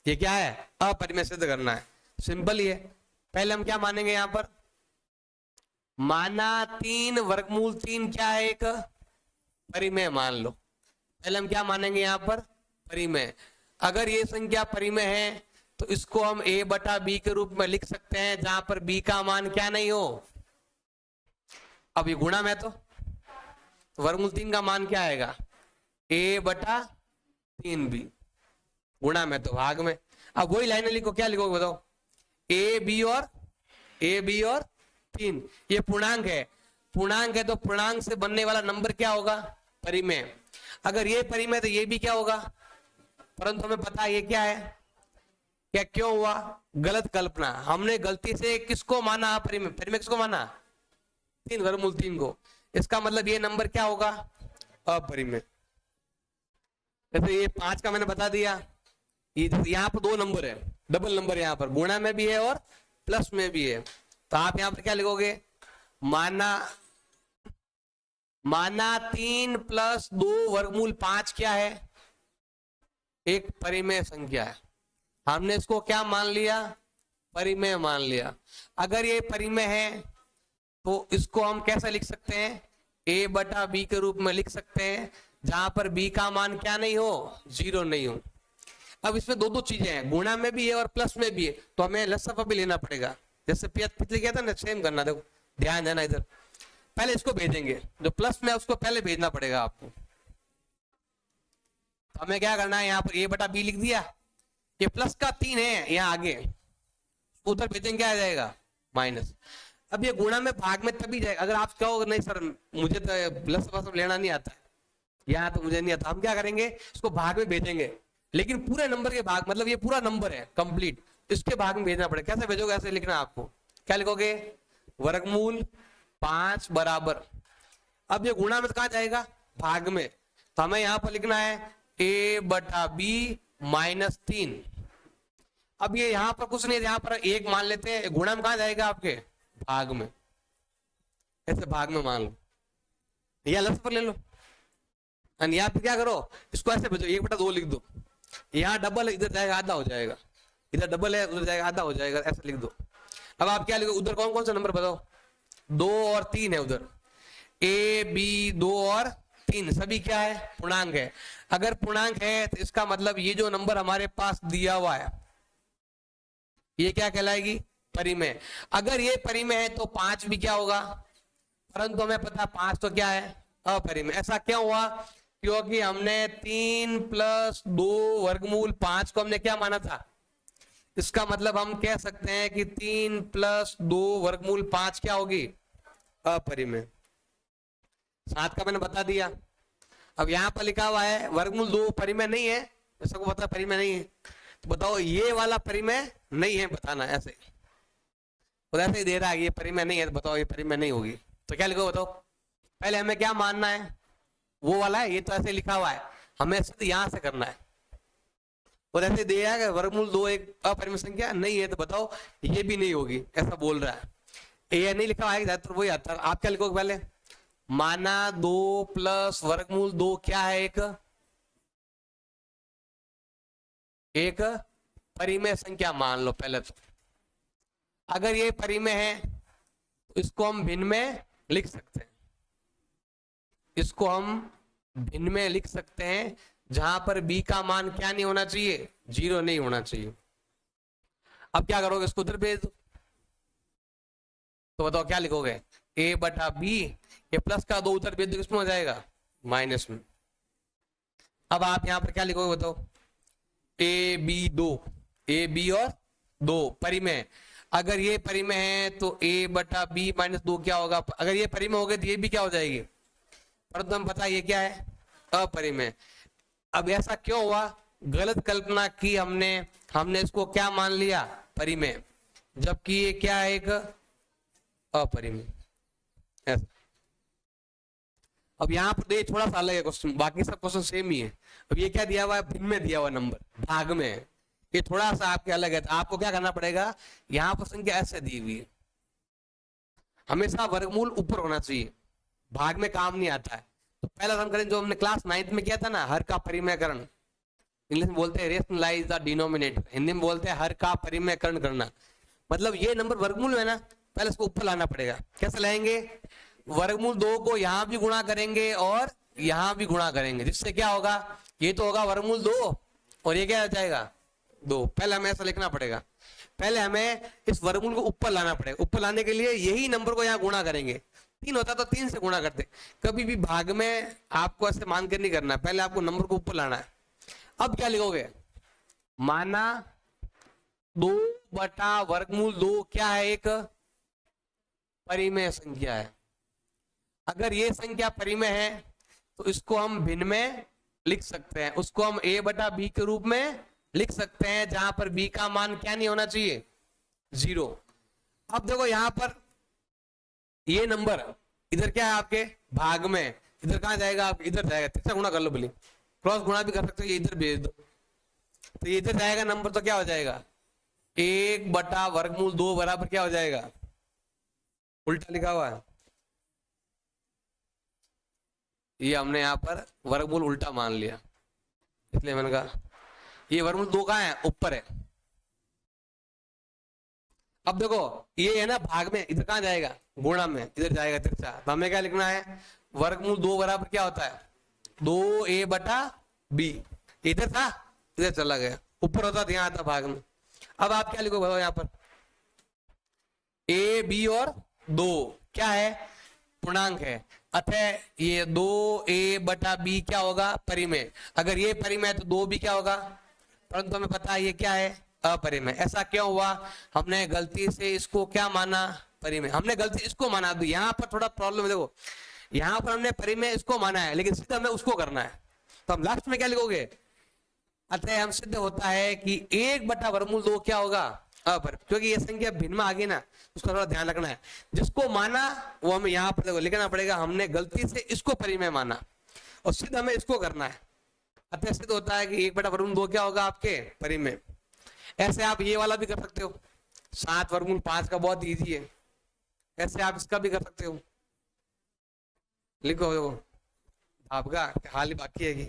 ये क्या है, अपरिमेय सिद्ध करना है। सिंपल ही है। पहले हम क्या मानेंगे, यहाँ पर माना 3 वर्गमूल 3 क्या है, एक परिमेय मान लो। पहले हम क्या मानेंगे यहाँ पर, परिमेय। अगर ये संख्या परिमेय है तो इसको हम a बटा b के रूप में लिख सकते हैं, जहां पर b का मान क्या नहीं हो। अब ये गुणा में तो वर्गमूल 3 का मान क्या आएगा, a बटा 3b, गुणा में तो भाग में। अब वही लाइन लिखो, क्या लिखोगे बताओ, a b और 3, ये पूर्णांक है। पूर्णांक है तो पूर्णांक से बनने वाला नंबर क्या होगा, परिमेय। अगर ये परिमेय तो ये भी क्या होगा, परंतु हमें पता है ये क्या है, क्या क्यों हुआ? गलत कल्पना, हमने गलती से किसको माना परिमेय? परिमेय किसको माना? 3 वर्गमूल 3 को। इसका मतलब ये नंबर क्या होगा? अपरिमेय। जैसे ये 5 का मैंने बता दिया, ये यहाँ पर 2 नंबर है, डबल नंबर यहाँ पर गुणा में भी है और प्लस में भी है, तो आप यहाँ पर क्या लिखोगे? माना 3 प्लस 2 वर्गमूल 5 क्या है? एक परिमेय संख्या है। हमने इसको क्या मान लिया? परिमेय मान लिया। अगर ये परिमेय है तो इसको हम कैसे लिख सकते हैं? a बटा b के रूप में लिख सकते हैं, जहां पर b का मान क्या नहीं हो? 0 नहीं हो। अब इसमें दो चीजें हैं, गुणा में भी है और प्लस में भी है, तो हमें लसफा भी लेना पड़ेगा। जैसे पिछले क्या था ना, सेम करना। देखो ध्यान देना, इधर पहले इसको भेजेंगे, जो प्लस में उसको पहले भेजना पड़ेगा आपको। तो हमें क्या करना है, यहाँ पर a बटा b लिख दिया, ये प्लस का 3 है यहाँ आगे, उधर भेजेंगे क्या आ जाएगा? माइनस। अब ये गुणा में भाग में तभी जाएगा। अगर आप कहो नहीं सर मुझे तो प्लस सब लेना नहीं आता है, यहाँ तो मुझे नहीं आता, हम क्या करेंगे, इसको भाग में भेजेंगे, लेकिन पूरे नंबर के भाग, मतलब ये पूरा नंबर है कंप्लीट, इसके भाग में भेजना पड़ेगा। कैसे भेजोगे? ऐसे लिखना आपको, क्या लिखोगे? वर्गमूल 5 बराबर, अब ये गुणा में कहा जाएगा? भाग में, तो हमें यहाँ पर लिखना है a बटा b माइनस 3। अब ये यहाँ पर कुछ नहीं है, यहाँ पर 1 मान लेते हैं, गुणा में कहा जाएगा? आपके भाग में, ऐसे भाग में मान लो, या लस पर ले लो, या फिर क्या करो, इसको ऐसे भेजो, 1 बटा 2 लिख दो, यहाँ डबल है, इधर जाएगा आधा हो जाएगा, इधर डबल है उधर जाएगा आधा हो जाएगा, ऐसे लिख दो। अब आप क्या लिखो? उधर कौन कौन सा नंबर बताओ? 2 और 3 है उधर, a b 2 और 3 सभी क्या है? पूर्णांक है। अगर पूर्णांक है तो इसका मतलब ये जो नंबर हमारे पास दिया हुआ है ये क्या कहलाएगी? परिमेय। अगर ये परिमेय है तो 5 भी क्या होगा? परंतु हमें पता 5 तो क्या है? अपरिमेय। ऐसा क्यों हुआ? क्योंकि हमने 3 प्लस 2 वर्गमूल 5 को हमने क्या माना था? इसका मतलब हम कह सकते हैं कि 3 प्लस 2 वर्गमूल 5 क्या होगी? अपरिमेय। 7 का मैंने बता दिया। अब यहाँ पर लिखा हुआ है वर्गमूल 2 परिमेय नहीं है, सबको पता परिमेय नहीं है, तो बताओ ये वाला परिमेय नहीं है, बताना ऐसे। तो ऐसे ही दे रहा है ये परिमेय नहीं है, तो बताओ ये परिमेय नहीं होगी, तो क्या लिखो बताओ? पहले हमें क्या मानना है? वो वाला है, ये तो ऐसे लिखा हुआ है, हमें सिर्फ यहां से करना है। और ऐसे दे रहा है वर्गमूल 2 एक अपरिमेय संख्या नहीं है, तो बताओ ये भी नहीं होगी, ऐसा बोल रहा है। ये नहीं लिखा है तो वही आता है। आप क्या लिखोगे? पहले माना 2 प्लस वर्गमूल 2 क्या है? एक परिमेय संख्या मान लो पहले तो। अगर ये परिमेय है तो इसको हम भिन्न में लिख सकते हैं, इसको हम भिन्न में लिख सकते हैं, जहां पर b का मान क्या नहीं होना चाहिए? 0 नहीं होना चाहिए। अब क्या करोगे? इसको उधर भेज दो, तो बताओ क्या लिखोगे? a बटा b, ये प्लस का 2 उधर भेज दो, किसमें हो जाएगा? माइनस में। अब आप यहां पर क्या लिखोगे बताओ? a b और 2 परिमेय। अगर ये परिमेय है तो a बटा b माइनस 2 क्या होगा? अगर ये परिमेय हो गए तो ये भी क्या हो जाएगी? परंतु हम पता ये क्या है? अपरिमेय। अब ऐसा क्यों हुआ? गलत कल्पना की हमने इसको क्या मान लिया? परिमेय, जबकि ये क्या है? एक अपरिमेय। ऐसा। अब यहाँ पर थोड़ा सा अलग है क्वेश्चन, बाकी सब क्वेश्चन सेम ही है। अब ये क्या दिया हुआ है? भिन्न में दिया हुआ नंबर, भाग में है, ये थोड़ा सा आपके अलग है, तो आपको क्या करना पड़ेगा? यहाँ पर संख्या ऐसे दी हुई है, हमेशा वर्गमूल ऊपर होना चाहिए, भाग में काम नहीं आता है। तो पहला हम करें जो हमने क्लास 9th में किया था ना, हर का परिमेयकरण। इंग्लिश में बोलते हैं रेशनलाइज द डिनोमिनेटर, हिंदी में बोलते हैं हर का परिमेयकरण करना। मतलब ये नंबर वर्गमूल है ना, पहले इसको ऊपर लाना पड़ेगा। कैसे लाएंगे? वर्गमूल 2 को यहाँ भी गुणा करेंगे और यहाँ भी गुणा करेंगे, जिससे क्या होगा? ये तो होगा वर्गमूल 2 और ये क्या आ जाएगा? 2। पहले हमें ऐसा लिखना पड़ेगा, पहले हमें इस वर्गमूल को ऊपर लाना पड़ेगा। ऊपर लाने के लिए यही नंबर को यहाँ गुणा करेंगे, 3 होता तो 3 से गुणा करते। कभी भी भाग में आपको ऐसे मान कर नहीं करना, पहले आपको नंबर को ऊपर लाना है। अब क्या लिखोगे? माना 2 बटा वर्गमूल 2 क्या है? एक परिमेय संख्या है। अगर ये संख्या परिमेय है तो इसको हम भिन्न में लिख सकते हैं, उसको हम a बटा b के रूप में लिख सकते हैं जहां पर b का मान क्या नहीं होना चाहिए, 0। अब देखो यहां पर ये नंबर इधर क्या है आपके भाग में, इधर कहां जाएगा, आप इधर जाएगा, तिरछा गुणा कर लो बोली, क्रॉस गुणा भी कर सकते हो, ये इधर भेज दो, तो ये इधर जाएगा नंबर, तो क्या हो जाएगा 1/वर्गमूल 2 बराबर क्या हो जाएगा, उल्टा लिखा हुआ है, ये हमने यहाँ पर वर्गमूल उल्टा मान लिया, इसलिए मैंने कहा ये वर्गमूल 2 कहाँ है, ऊपर है। अब देखो ये है ना भाग में, इधर कहाँ जाएगा, गुणा में, इधर जाएगा तिरछा, तो हमें क्या लिखना है, वर्गमूल 2 बराबर क्या होता है 2a/b, इधर था इधर चला गया, ऊपर होता तो यहाँ आता भाग में। अब आप क्या लिखो बताओ, यहाँ पर a b और 2 क्या है, पूर्णांक है, अतः ये 2a/b क्या होगा, परिमेय। अगर ये परिमेय है तो 2b क्या होगा, परंतु हमें पता है ये क्या है, अपरिमेय। ऐसा क्यों हुआ, हमने गलती से इसको क्या माना, परिमेय, हमने गलती इसको माना। तो यहाँ पर थोड़ा प्रॉब्लम है, देखो यहाँ पर हमने परिमेय इसको माना है, लेकिन सिद्ध हमें उसको करना है, तो हम लास्ट में क्या लिखोगे, अतः हम सिद्ध होता है कि 1/वर्गमूल 2 क्या होगा, अपर, क्योंकि ये संख्या भिन्न में आ गई ना, उसका थोड़ा ध्यान रखना है, जिसको माना वो हमें यहाँ पर लिखना पड़ेगा, हमने गलती से इसको परिमेय माना और सिद्ध हमें इसको करना है, अतः सिद्ध होता है कि 1/वर्गमूल 2 क्या होगा आपके परिमेय। ऐसे आप ये वाला भी कर सकते हो, 7/5 का बहुत इजी है, ऐसे आप इसका भी कर सकते हो, लिखो आपका हाल ही बाकी है कि